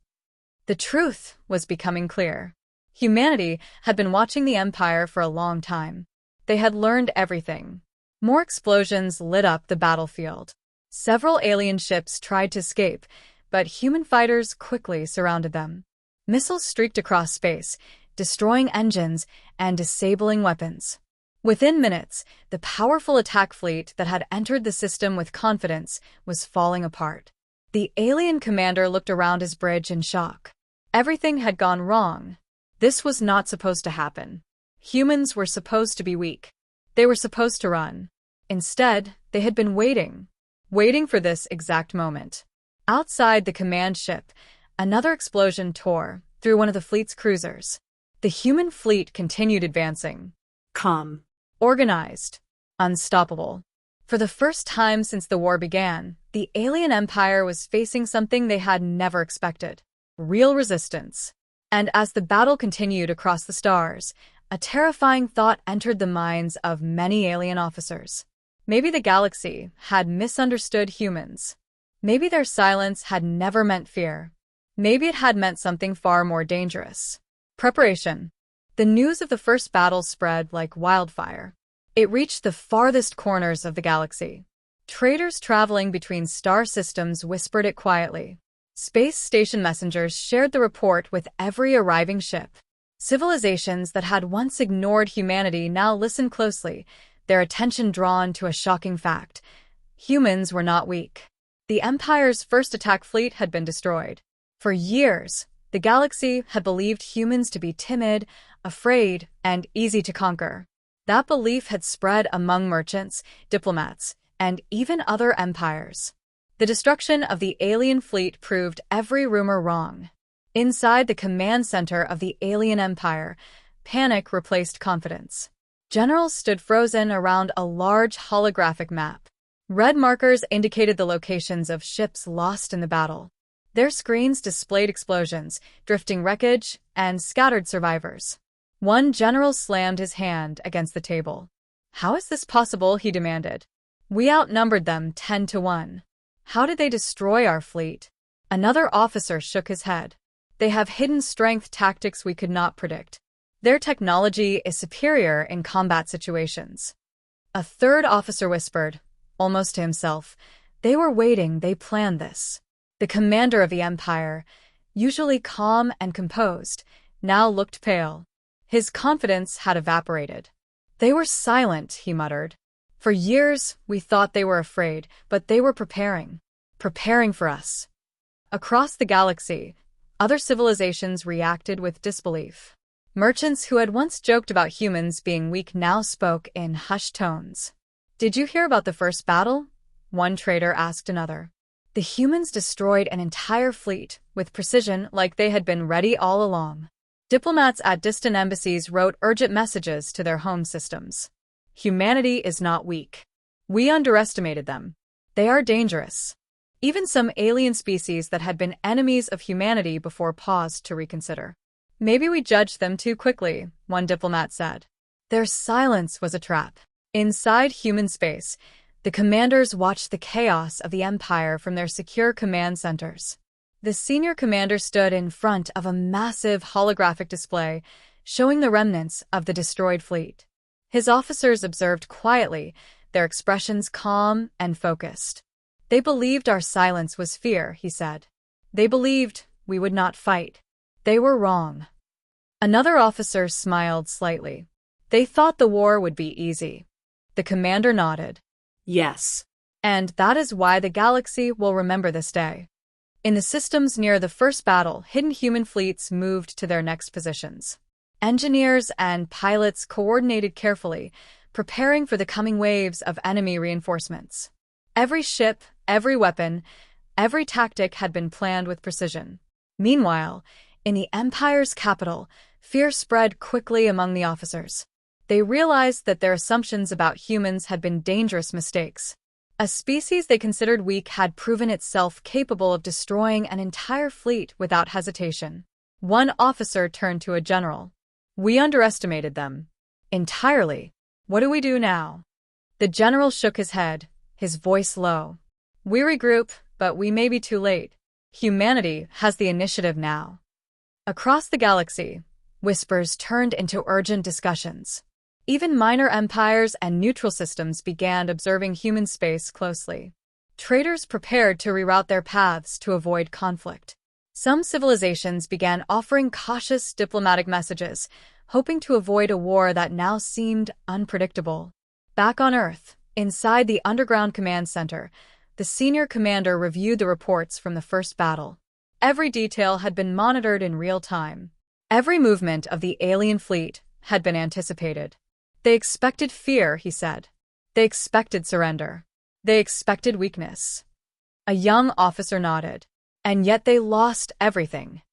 S1: The truth was becoming clear. Humanity had been watching the Empire for a long time. They had learned everything. More explosions lit up the battlefield. Several alien ships tried to escape, but human fighters quickly surrounded them. Missiles streaked across space, destroying engines and disabling weapons. Within minutes, the powerful attack fleet that had entered the system with confidence was falling apart. The alien commander looked around his bridge in shock. Everything had gone wrong. This was not supposed to happen. Humans were supposed to be weak. They were supposed to run. Instead, they had been waiting for this exact moment. Outside the command ship, another explosion tore through one of the fleet's cruisers. The human fleet continued advancing.
S2: Calm.
S1: Organized. Unstoppable. For the first time since the war began, the alien empire was facing something they had never expected. Real resistance. And as the battle continued across the stars, a terrifying thought entered the minds of many alien officers. Maybe the galaxy had misunderstood humans. Maybe their silence had never meant fear. Maybe it had meant something far more dangerous. Preparation. The news of the first battle spread like wildfire. It reached the farthest corners of the galaxy. Traders traveling between star systems whispered it quietly. Space station messengers shared the report with every arriving ship. Civilizations that had once ignored humanity now listened closely, their attention drawn to a shocking fact. Humans were not weak. The Empire's first attack fleet had been destroyed. For years, the galaxy had believed humans to be timid, afraid, and easy to conquer. That belief had spread among merchants, diplomats, and even other empires. The destruction of the alien fleet proved every rumor wrong. Inside the command center of the alien empire, panic replaced confidence. Generals stood frozen around a large holographic map. Red markers indicated the locations of ships lost in the battle. Their screens displayed explosions, drifting wreckage, and scattered survivors. One general slammed his hand against the table. "How is this possible?" he demanded. "We outnumbered them 10-1. How did they destroy our fleet?" Another officer shook his head. "They have hidden strength tactics we could not predict. Their technology is superior in combat situations." A third officer whispered, almost to himself, "They were waiting, they planned this." The commander of the Empire, usually calm and composed, now looked pale. His confidence had evaporated. "They were silent," he muttered. "For years, we thought they were afraid, but they were preparing for us." Across the galaxy, other civilizations reacted with disbelief. Merchants who had once joked about humans being weak now spoke in hushed tones. "Did you hear about the first battle?" one trader asked another. "The humans destroyed an entire fleet, with precision like they had been ready all along." Diplomats at distant embassies wrote urgent messages to their home systems. "Humanity is not weak. We underestimated them. They are dangerous." Even some alien species that had been enemies of humanity before paused to reconsider. "Maybe we judged them too quickly," one diplomat said. Their silence was a trap. Inside human space, the commanders watched the chaos of the Empire from their secure command centers. The senior commander stood in front of a massive holographic display, showing the remnants of the destroyed fleet. His officers observed quietly, their expressions calm and focused. "They believed our silence was fear," he said. "They believed we would not fight. They were wrong." Another officer smiled slightly. "They thought the war would be easy." The commander nodded.
S2: "Yes.
S1: "And that is why the galaxy will remember this day." In the systems near the first battle, hidden human fleets moved to their next positions. Engineers and pilots coordinated carefully, preparing for the coming waves of enemy reinforcements. Every ship, every weapon, every tactic had been planned with precision. Meanwhile, in the Empire's capital, fear spread quickly among the officers. They realized that their assumptions about humans had been dangerous mistakes. A species they considered weak had proven itself capable of destroying an entire fleet without hesitation. One officer turned to a general. "We underestimated them. Entirely. What do we do now?" The general shook his head, his voice low. "We regroup, but we may be too late. Humanity has the initiative now." Across the galaxy, whispers turned into urgent discussions. Even minor empires and neutral systems began observing human space closely. Traders prepared to reroute their paths to avoid conflict. Some civilizations began offering cautious diplomatic messages, hoping to avoid a war that now seemed unpredictable. Back on Earth, inside the underground command center, the senior commander reviewed the reports from the first battle. Every detail had been monitored in real time. Every movement of the alien fleet had been anticipated. They expected fear, he said. They expected surrender. They expected weakness. A young officer nodded. And yet they lost everything.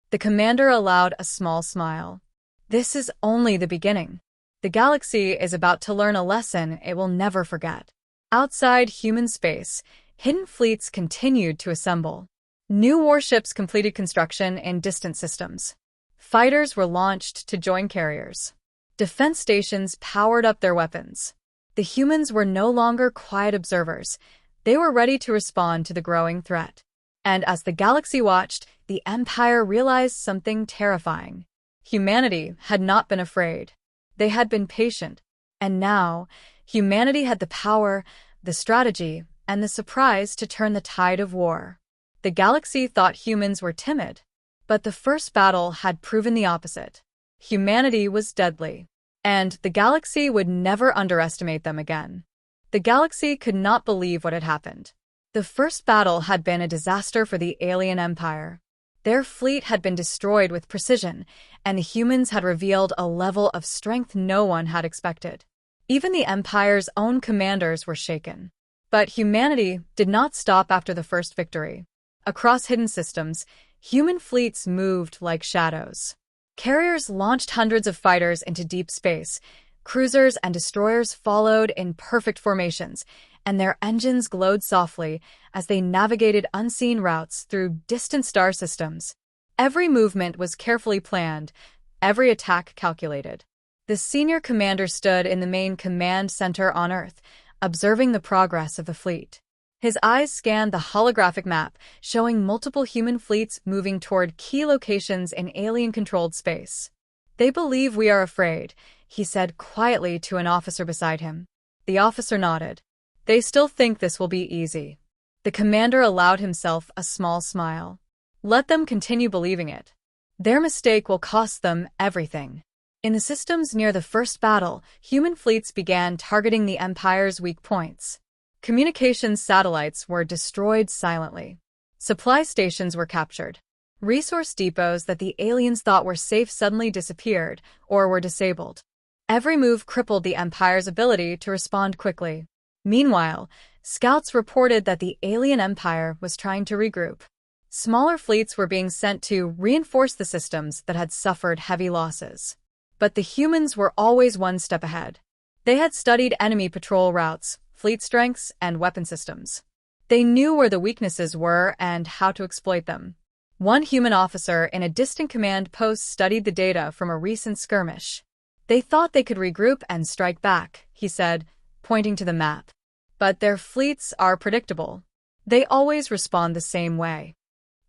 S1: The commander allowed a small smile. This is only the beginning. The galaxy is about to learn a lesson it will never forget. Outside human space, hidden fleets continued to assemble. New warships completed construction in distant systems. Fighters were launched to join carriers. Defense stations powered up their weapons. The humans were no longer quiet observers. They were ready to respond to the growing threat. And as the galaxy watched, the Empire realized something terrifying. Humanity had not been afraid. They had been patient. And now, humanity had the power, the strategy, and the surprise to turn the tide of war. The galaxy thought humans were timid. But the first battle had proven the opposite. Humanity was deadly. And the galaxy would never underestimate them again. The galaxy could not believe what had happened. The first battle had been a disaster for the alien empire. Their fleet had been destroyed with precision, and the humans had revealed a level of strength no one had expected. Even the empire's own commanders were shaken. But humanity did not stop after the first victory. Across hidden systems, human fleets moved like shadows. Carriers launched hundreds of fighters into deep space. Cruisers and destroyers followed in perfect formations, and their engines glowed softly as they navigated unseen routes through distant star systems. Every movement was carefully planned, every attack calculated. The senior commander stood in the main command center on Earth, observing the progress of the fleet. His eyes scanned the holographic map, showing multiple human fleets moving toward key locations in alien-controlled space. "They believe we are afraid," he said quietly to an officer beside him. The officer nodded. "They still think this will be easy." The commander allowed himself a small smile. "Let them continue believing it. Their mistake will cost them everything." In the systems near the first battle, human fleets began targeting the Empire's weak points. Communications satellites were destroyed silently. Supply stations were captured. Resource depots that the aliens thought were safe suddenly disappeared or were disabled. Every move crippled the Empire's ability to respond quickly. Meanwhile, scouts reported that the alien empire was trying to regroup. Smaller fleets were being sent to reinforce the systems that had suffered heavy losses. But the humans were always one step ahead. They had studied enemy patrol routes, fleet strengths, and weapon systems. They knew where the weaknesses were and how to exploit them. One human officer in a distant command post studied the data from a recent skirmish. "They thought they could regroup and strike back," he said, pointing to the map. "But their fleets are predictable. They always respond the same way."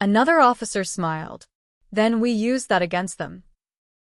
S1: Another officer smiled. "Then we use that against them."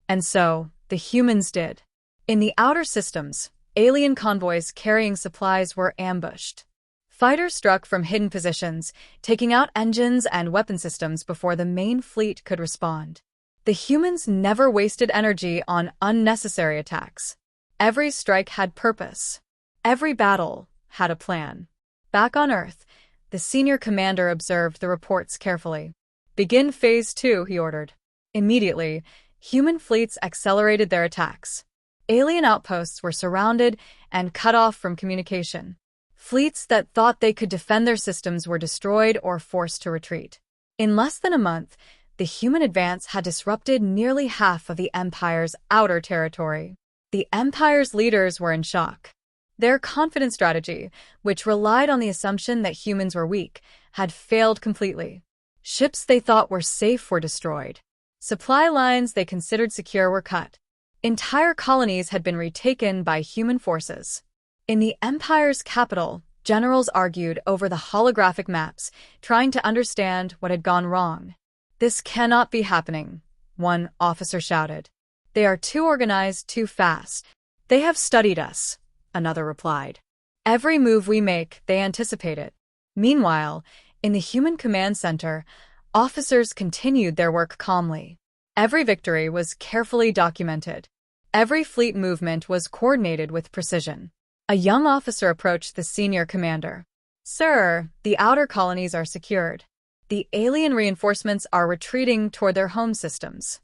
S1: And so, the humans did. In the outer systems, alien convoys carrying supplies were ambushed. Fighters struck from hidden positions, taking out engines and weapon systems before the main fleet could respond. The humans never wasted energy on unnecessary attacks. Every strike had purpose. Every battle had a plan. Back on Earth, The senior commander observed the reports carefully. "Begin Phase 2, he ordered. Immediately, human fleets accelerated their attacks. Alien outposts were surrounded and cut off from communication. Fleets that thought they could defend their systems were destroyed or forced to retreat. In less than a month, the human advance had disrupted nearly half of the Empire's outer territory. The Empire's leaders were in shock. Their confident strategy, which relied on the assumption that humans were weak, had failed completely. Ships they thought were safe were destroyed. Supply lines they considered secure were cut. Entire colonies had been retaken by human forces. In the Empire's capital, generals argued over the holographic maps, trying to understand what had gone wrong. "This cannot be happening," one officer shouted. "They are too organized, too fast." "They have studied us," another replied. "Every move we make, they anticipate it." Meanwhile, in the human command center, officers continued their work calmly. Every victory was carefully documented. Every fleet movement was coordinated with precision. A young officer approached the senior commander. "Sir, the outer colonies are secured. The alien reinforcements are retreating toward their home systems."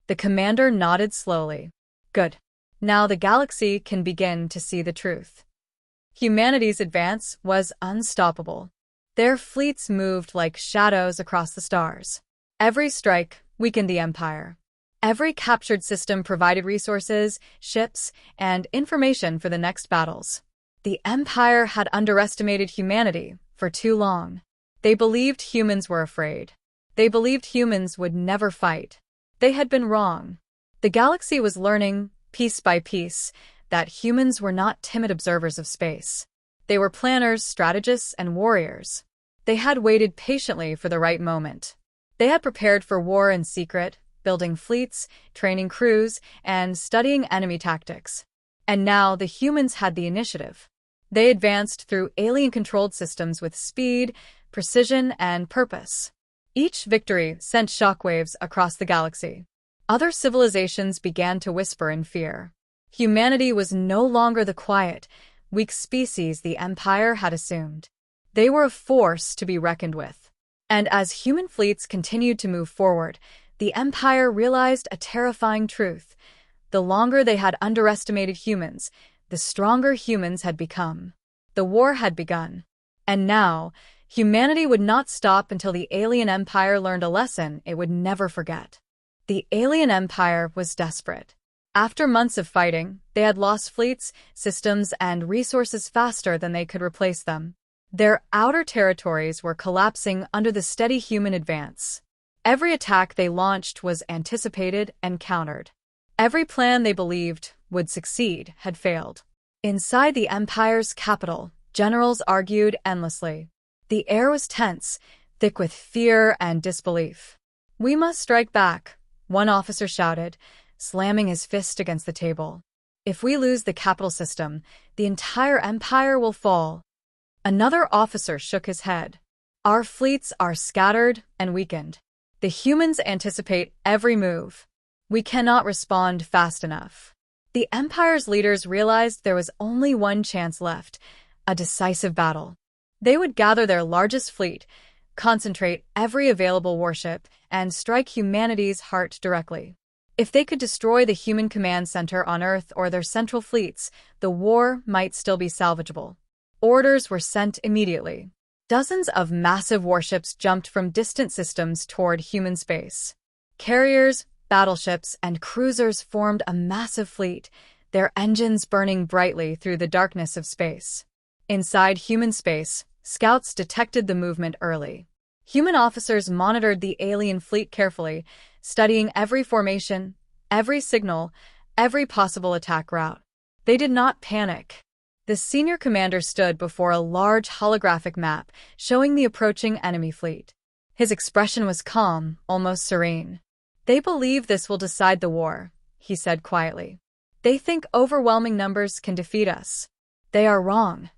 S1: The commander nodded slowly. "Good. Now the galaxy can begin to see the truth." Humanity's advance was unstoppable. Their fleets moved like shadows across the stars. Every strike weakened the Empire. Every captured system provided resources, ships, and information for the next battles. The Empire had underestimated humanity for too long. They believed humans were afraid. They believed humans would never fight. They had been wrong. The galaxy was learning, piece by piece, that humans were not timid observers of space. They were planners, strategists, and warriors. They had waited patiently for the right moment. They had prepared for war in secret, building fleets, training crews, and studying enemy tactics. And now the humans had the initiative. They advanced through alien-controlled systems with speed, precision, and purpose. Each victory sent shockwaves across the galaxy. Other civilizations began to whisper in fear. Humanity was no longer the quiet, weak species the Empire had assumed. They were a force to be reckoned with. And as human fleets continued to move forward, the Empire realized a terrifying truth. The longer they had underestimated humans, the stronger humans had become. The war had begun. And now, humanity would not stop until the alien empire learned a lesson it would never forget. The alien empire was desperate. After months of fighting, they had lost fleets, systems, and resources faster than they could replace them. Their outer territories were collapsing under the steady human advance. Every attack they launched was anticipated and countered. Every plan they believed would succeed had failed. Inside the Empire's capital, generals argued endlessly. The air was tense, thick with fear and disbelief. "We must strike back," one officer shouted, slamming his fist against the table. "If we lose the capital system, the entire Empire will fall." Another officer shook his head. "Our fleets are scattered and weakened. The humans anticipate every move. We cannot respond fast enough." The Empire's leaders realized there was only one chance left, a decisive battle. They would gather their largest fleet, concentrate every available warship, and strike humanity's heart directly. If they could destroy the human command center on Earth or their central fleets, the war might still be salvageable. Orders were sent immediately. Dozens of massive warships jumped from distant systems toward human space. Carriers, battleships, and cruisers formed a massive fleet, their engines burning brightly through the darkness of space. Inside human space, scouts detected the movement early. Human officers monitored the alien fleet carefully, studying every formation, every signal, every possible attack route. They did not panic. The senior commander stood before a large holographic map showing the approaching enemy fleet. His expression was calm, almost serene. "They believe this will decide the war," he said quietly. "They think overwhelming numbers can defeat us. They are wrong."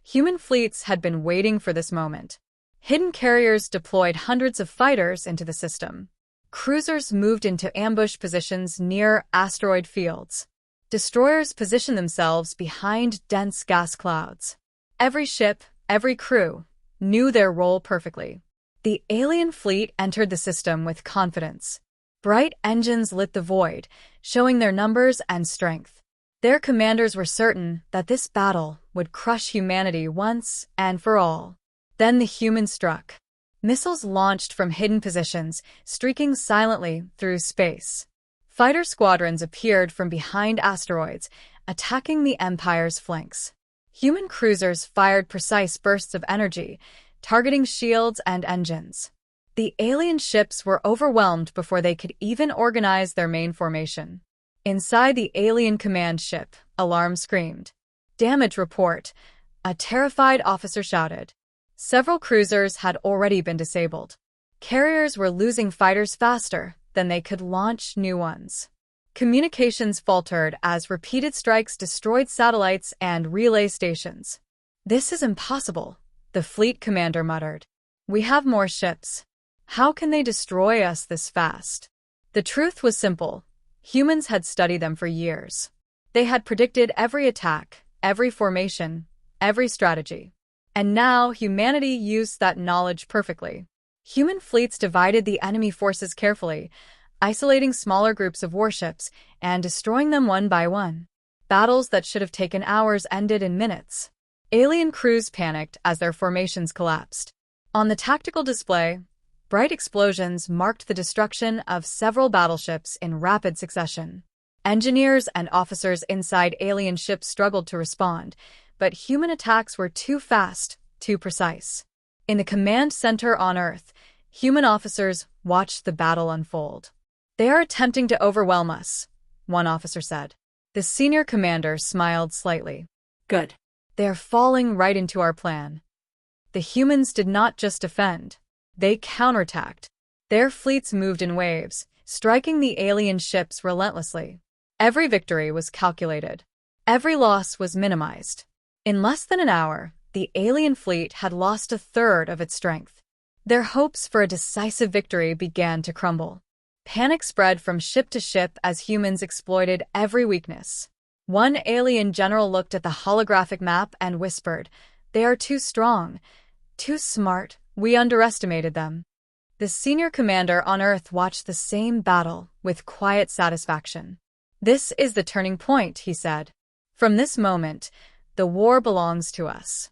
S1: Human fleets had been waiting for this moment. Hidden carriers deployed hundreds of fighters into the system. Cruisers moved into ambush positions near asteroid fields. Destroyers positioned themselves behind dense gas clouds. Every ship, every crew, knew their role perfectly. The alien fleet entered the system with confidence. Bright engines lit the void, showing their numbers and strength. Their commanders were certain that this battle would crush humanity once and for all. Then the humans struck. Missiles launched from hidden positions, streaking silently through space. Fighter squadrons appeared from behind asteroids, attacking the Empire's flanks. Human cruisers fired precise bursts of energy, targeting shields and engines. The alien ships were overwhelmed before they could even organize their main formation. Inside the alien command ship, alarm screamed. "Damage report," a terrified officer shouted. Several cruisers had already been disabled. Carriers were losing fighters faster than they could launch new ones. Communications faltered as repeated strikes destroyed satellites and relay stations. "This is impossible," the fleet commander muttered. "We have more ships. How can they destroy us this fast?" The truth was simple. Humans had studied them for years. They had predicted every attack, every formation, every strategy. And now humanity used that knowledge perfectly. Human fleets divided the enemy forces carefully, isolating smaller groups of warships and destroying them one by one. Battles that should have taken hours ended in minutes. Alien crews panicked as their formations collapsed. On the tactical display, bright explosions marked the destruction of several battleships in rapid succession. Engineers and officers inside alien ships struggled to respond, but human attacks were too fast, too precise. In the command center on Earth, human officers watched the battle unfold. "They are attempting to overwhelm us," one officer said. The senior commander smiled slightly.
S2: Good.
S1: "They are falling right into our plan." The humans did not just defend. They counterattacked. Their fleets moved in waves, striking the alien ships relentlessly. Every victory was calculated. Every loss was minimized. In less than an hour, the alien fleet had lost a third of its strength. Their hopes for a decisive victory began to crumble. Panic spread from ship to ship as humans exploited every weakness. One alien general looked at the holographic map and whispered, "They are too strong, too smart. We underestimated them." The senior commander on Earth watched the same battle with quiet satisfaction. "This is the turning point," he said. "From this moment, the war belongs to us."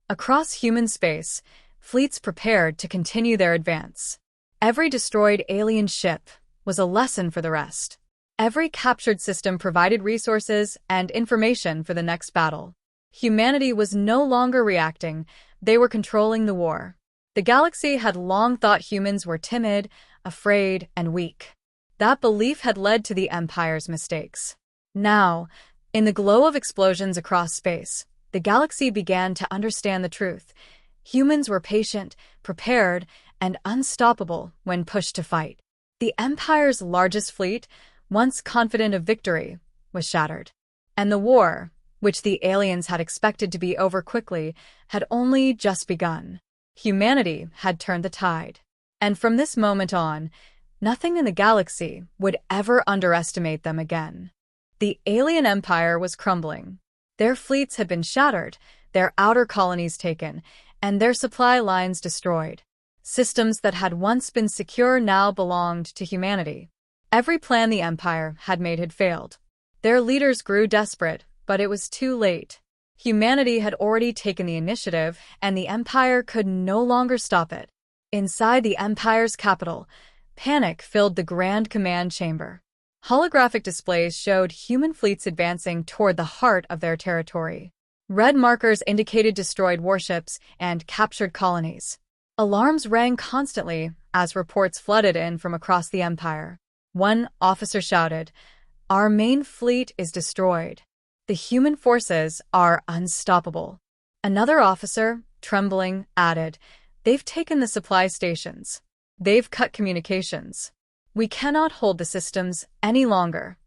S1: Across human space, fleets prepared to continue their advance. Every destroyed alien ship was a lesson for the rest. Every captured system provided resources and information for the next battle. Humanity was no longer reacting, they were controlling the war. The galaxy had long thought humans were timid, afraid, and weak. That belief had led to the Empire's mistakes. Now, in the glow of explosions across space, the galaxy began to understand the truth. Humans were patient, prepared, and unstoppable when pushed to fight. The Empire's largest fleet, once confident of victory, was shattered. And the war, which the aliens had expected to be over quickly, had only just begun. Humanity had turned the tide. And from this moment on, nothing in the galaxy would ever underestimate them again. The alien empire was crumbling. Their fleets had been shattered, their outer colonies taken, and their supply lines destroyed. Systems that had once been secure now belonged to humanity. Every plan the Empire had made had failed. Their leaders grew desperate, but it was too late. Humanity had already taken the initiative, and the Empire could no longer stop it. Inside the Empire's capital, panic filled the Grand Command Chamber. Holographic displays showed human fleets advancing toward the heart of their territory. Red markers indicated destroyed warships and captured colonies. Alarms rang constantly as reports flooded in from across the Empire. One officer shouted, "Our main fleet is destroyed. The human forces are unstoppable." Another officer, trembling, added, "They've taken the supply stations. They've cut communications. We cannot hold the systems any longer."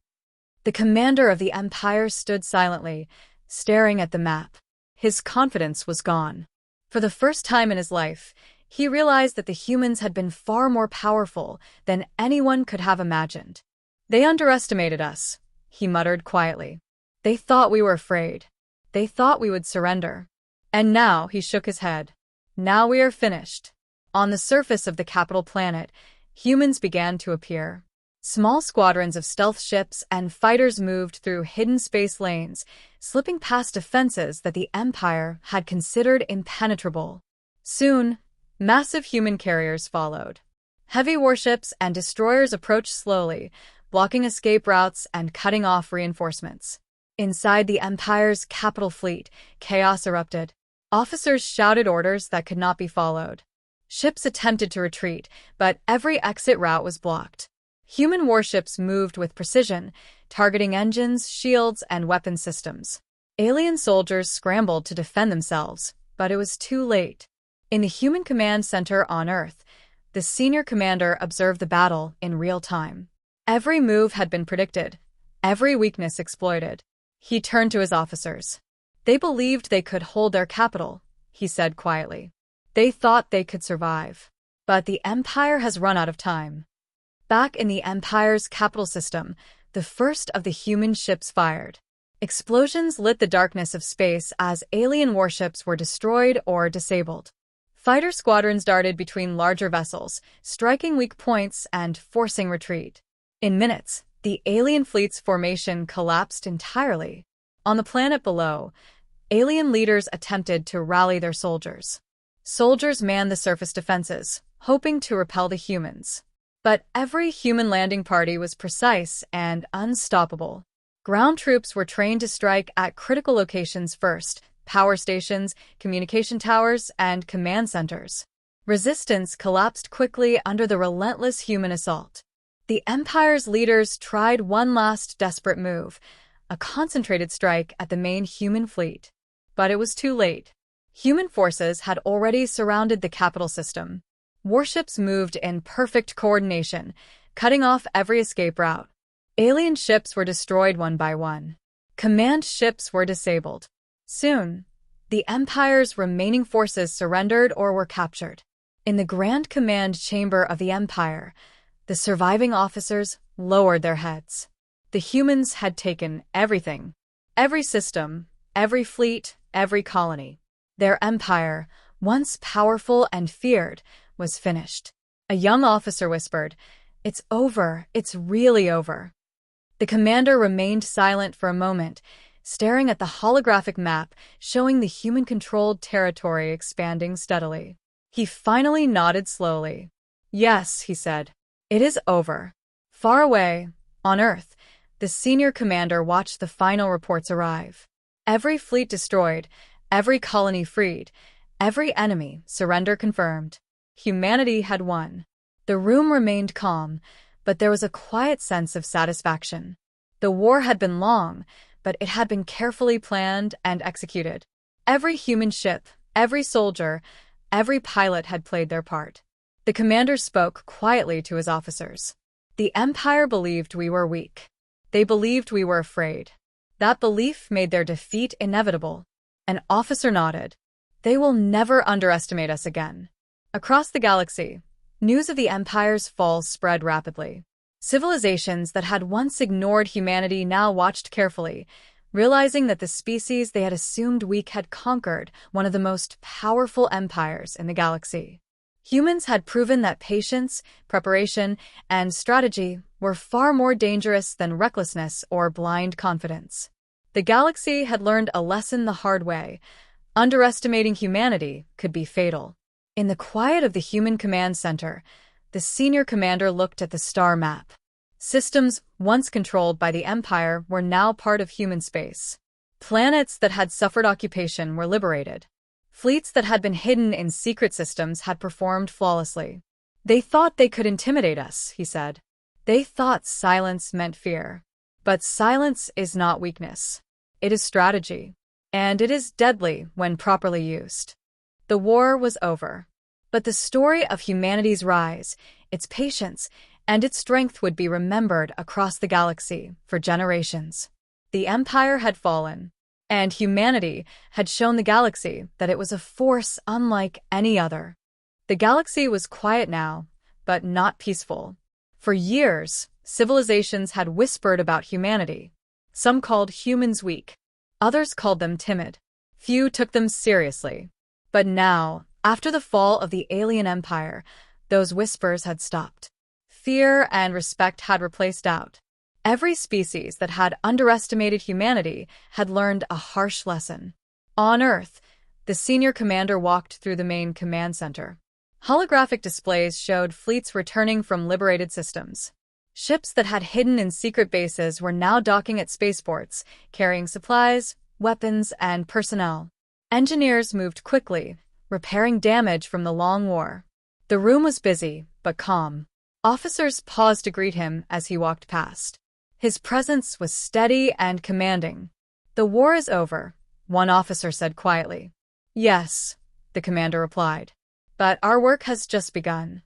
S1: The commander of the Empire stood silently, staring at the map. His confidence was gone. For the first time in his life, he realized that the humans had been far more powerful than anyone could have imagined. "They underestimated us," he muttered quietly. "They thought we were afraid. They thought we would surrender." And now he shook his head. Now we are finished. On the surface of the capital planet, humans began to appear. Small squadrons of stealth ships and fighters moved through hidden space lanes, slipping past defenses that the Empire had considered impenetrable. Soon, massive human carriers followed. Heavy warships and destroyers approached slowly, blocking escape routes and cutting off reinforcements. Inside the Empire's capital fleet, chaos erupted. Officers shouted orders that could not be followed. Ships attempted to retreat, but every exit route was blocked. Human warships moved with precision, targeting engines, shields, and weapon systems. Alien soldiers scrambled to defend themselves, but it was too late. In the Human Command Center on Earth, the senior commander observed the battle in real time. Every move had been predicted, every weakness exploited. He turned to his officers. They believed they could hold their capital, he said quietly. They thought they could survive. But the Empire has run out of time. Back in the Empire's capital system, the first of the human ships fired. Explosions lit the darkness of space as alien warships were destroyed or disabled. Fighter squadrons darted between larger vessels, striking weak points and forcing retreat. In minutes, the alien fleet's formation collapsed entirely. On the planet below, alien leaders attempted to rally their soldiers. Soldiers manned the surface defenses, hoping to repel the humans. But every human landing party was precise and unstoppable. Ground troops were trained to strike at critical locations first: power stations, communication towers, and command centers. Resistance collapsed quickly under the relentless human assault. The Empire's leaders tried one last desperate move, a concentrated strike at the main human fleet. But it was too late. Human forces had already surrounded the capital system. Warships moved in perfect coordination, cutting off every escape route. Alien ships were destroyed one by one. Command ships were disabled. Soon, the Empire's remaining forces surrendered or were captured. In the Grand Command Chamber of the Empire, the surviving officers lowered their heads. The humans had taken everything. Every system, every fleet, every colony. Their empire, once powerful and feared, was finished. A young officer whispered, "It's over. It's really over." The commander remained silent for a moment, staring at the holographic map showing the human-controlled territory expanding steadily. He finally nodded slowly. "Yes," he said, "it is over." Far away, on Earth, the senior commander watched the final reports arrive. Every fleet destroyed, every colony freed, every enemy surrender confirmed. Humanity had won. The room remained calm, but there was a quiet sense of satisfaction. The war had been long, but it had been carefully planned and executed. Every human ship, every soldier, every pilot had played their part. The commander spoke quietly to his officers. The Empire believed we were weak. They believed we were afraid. That belief made their defeat inevitable. An officer nodded. They will never underestimate us again. Across the galaxy, news of the Empire's fall spread rapidly. Civilizations that had once ignored humanity now watched carefully, realizing that the species they had assumed weak had conquered one of the most powerful empires in the galaxy. Humans had proven that patience, preparation, and strategy were far more dangerous than recklessness or blind confidence. The galaxy had learned a lesson the hard way. Underestimating humanity could be fatal. In the quiet of the Human Command Center, the senior commander looked at the star map. Systems once controlled by the Empire were now part of human space. Planets that had suffered occupation were liberated. Fleets that had been hidden in secret systems had performed flawlessly. They thought they could intimidate us, he said. They thought silence meant fear. But silence is not weakness. It is strategy. And it is deadly when properly used. The war was over. But the story of humanity's rise, its patience, and its strength would be remembered across the galaxy for generations. The Empire had fallen, and humanity had shown the galaxy that it was a force unlike any other. The galaxy was quiet now, but not peaceful. For years, civilizations had whispered about humanity. Some called humans weak. Others called them timid. Few took them seriously. But now, After the fall of the alien empire, those whispers had stopped. Fear and respect had replaced doubt. Every species that had underestimated humanity had learned a harsh lesson. On Earth, the senior commander walked through the main command center. Holographic displays showed fleets returning from liberated systems. Ships that had hidden in secret bases were now docking at spaceports, carrying supplies, weapons, and personnel. Engineers moved quickly, repairing damage from the long war. The room was busy, but calm. Officers paused to greet him as he walked past. His presence was steady and commanding. "The war is over," one officer said quietly. "Yes," the commander replied. "But our work has just begun."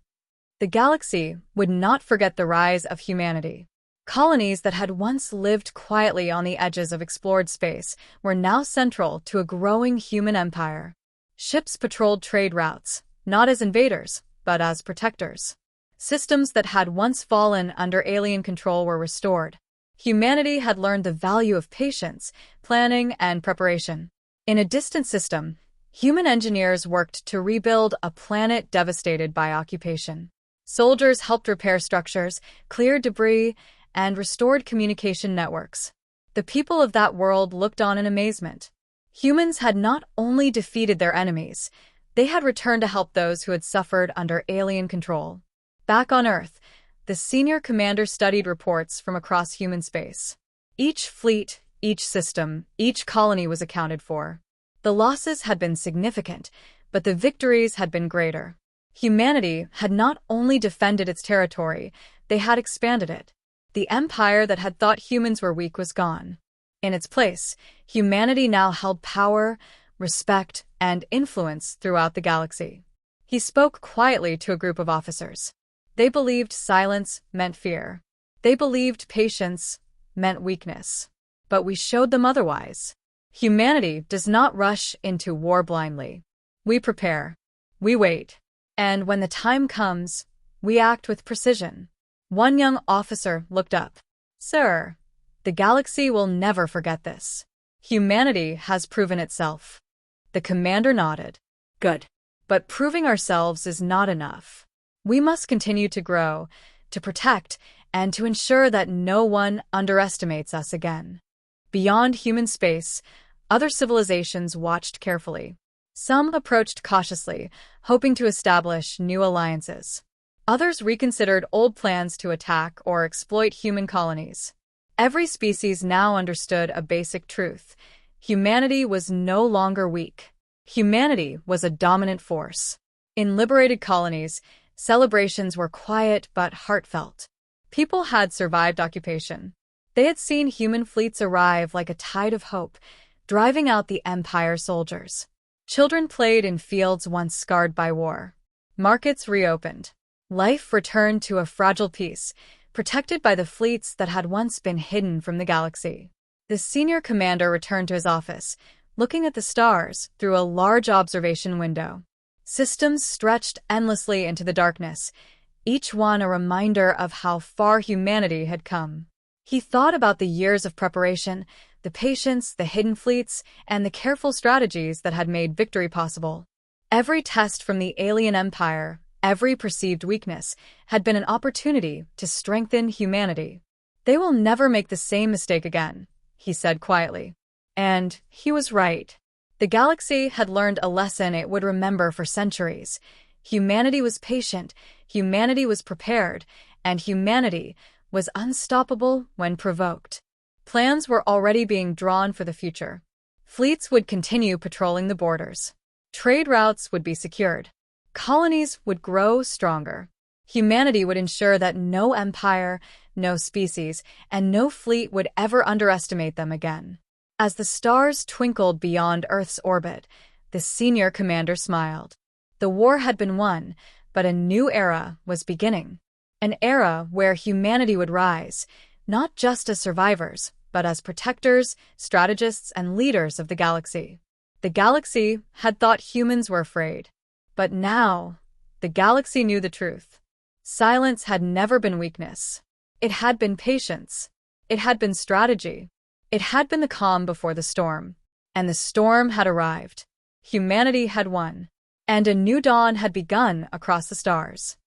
S1: The galaxy would not forget the rise of humanity. Colonies that had once lived quietly on the edges of explored space were now central to a growing human empire. Ships patrolled trade routes, not as invaders, but as protectors. Systems that had once fallen under alien control were restored. Humanity had learned the value of patience, planning, and preparation. In a distant system, human engineers worked to rebuild a planet devastated by occupation. Soldiers helped repair structures, cleared debris, and restored communication networks. The people of that world looked on in amazement. Humans had not only defeated their enemies, they had returned to help those who had suffered under alien control. Back on Earth, the senior commander studied reports from across human space. Each fleet, each system, each colony was accounted for. The losses had been significant, but the victories had been greater. Humanity had not only defended its territory, they had expanded it. The empire that had thought humans were weak was gone. In its place, humanity now held power, respect, and influence throughout the galaxy. He spoke quietly to a group of officers. They believed silence meant fear. They believed patience meant weakness. But we showed them otherwise. Humanity does not rush into war blindly. We prepare. We wait. And when the time comes, we act with precision. One young officer looked up. "Sir, the galaxy will never forget this. Humanity has proven itself." The commander nodded.
S2: Good.
S1: "But proving ourselves is not enough. We must continue to grow, to protect, and to ensure that no one underestimates us again." Beyond human space, other civilizations watched carefully. Some approached cautiously, hoping to establish new alliances. Others reconsidered old plans to attack or exploit human colonies. Every species now understood a basic truth. Humanity was no longer weak. Humanity was a dominant force. In liberated colonies, celebrations were quiet but heartfelt. People had survived occupation. They had seen human fleets arrive like a tide of hope, driving out the Empire soldiers. Children played in fields once scarred by war. Markets reopened. Life returned to a fragile peace, protected by the fleets that had once been hidden from the galaxy. The senior commander returned to his office, looking at the stars through a large observation window. Systems stretched endlessly into the darkness, each one a reminder of how far humanity had come. He thought about the years of preparation, the patience, the hidden fleets, and the careful strategies that had made victory possible. Every test from the alien empire, every perceived weakness, had been an opportunity to strengthen humanity. "They will never make the same mistake again," he said quietly. And he was right. The galaxy had learned a lesson it would remember for centuries. Humanity was patient, humanity was prepared, and humanity was unstoppable when provoked. Plans were already being drawn for the future. Fleets would continue patrolling the borders. Trade routes would be secured. Colonies would grow stronger. Humanity would ensure that no empire, no species, and no fleet would ever underestimate them again. As the stars twinkled beyond Earth's orbit, the senior commander smiled. The war had been won, but a new era was beginning. An era where humanity would rise, not just as survivors, but as protectors, strategists, and leaders of the galaxy. The galaxy had thought humans were afraid. But now, the galaxy knew the truth. Silence had never been weakness. It had been patience. It had been strategy. It had been the calm before the storm. And the storm had arrived. Humanity had won. and a new dawn had begun across the stars.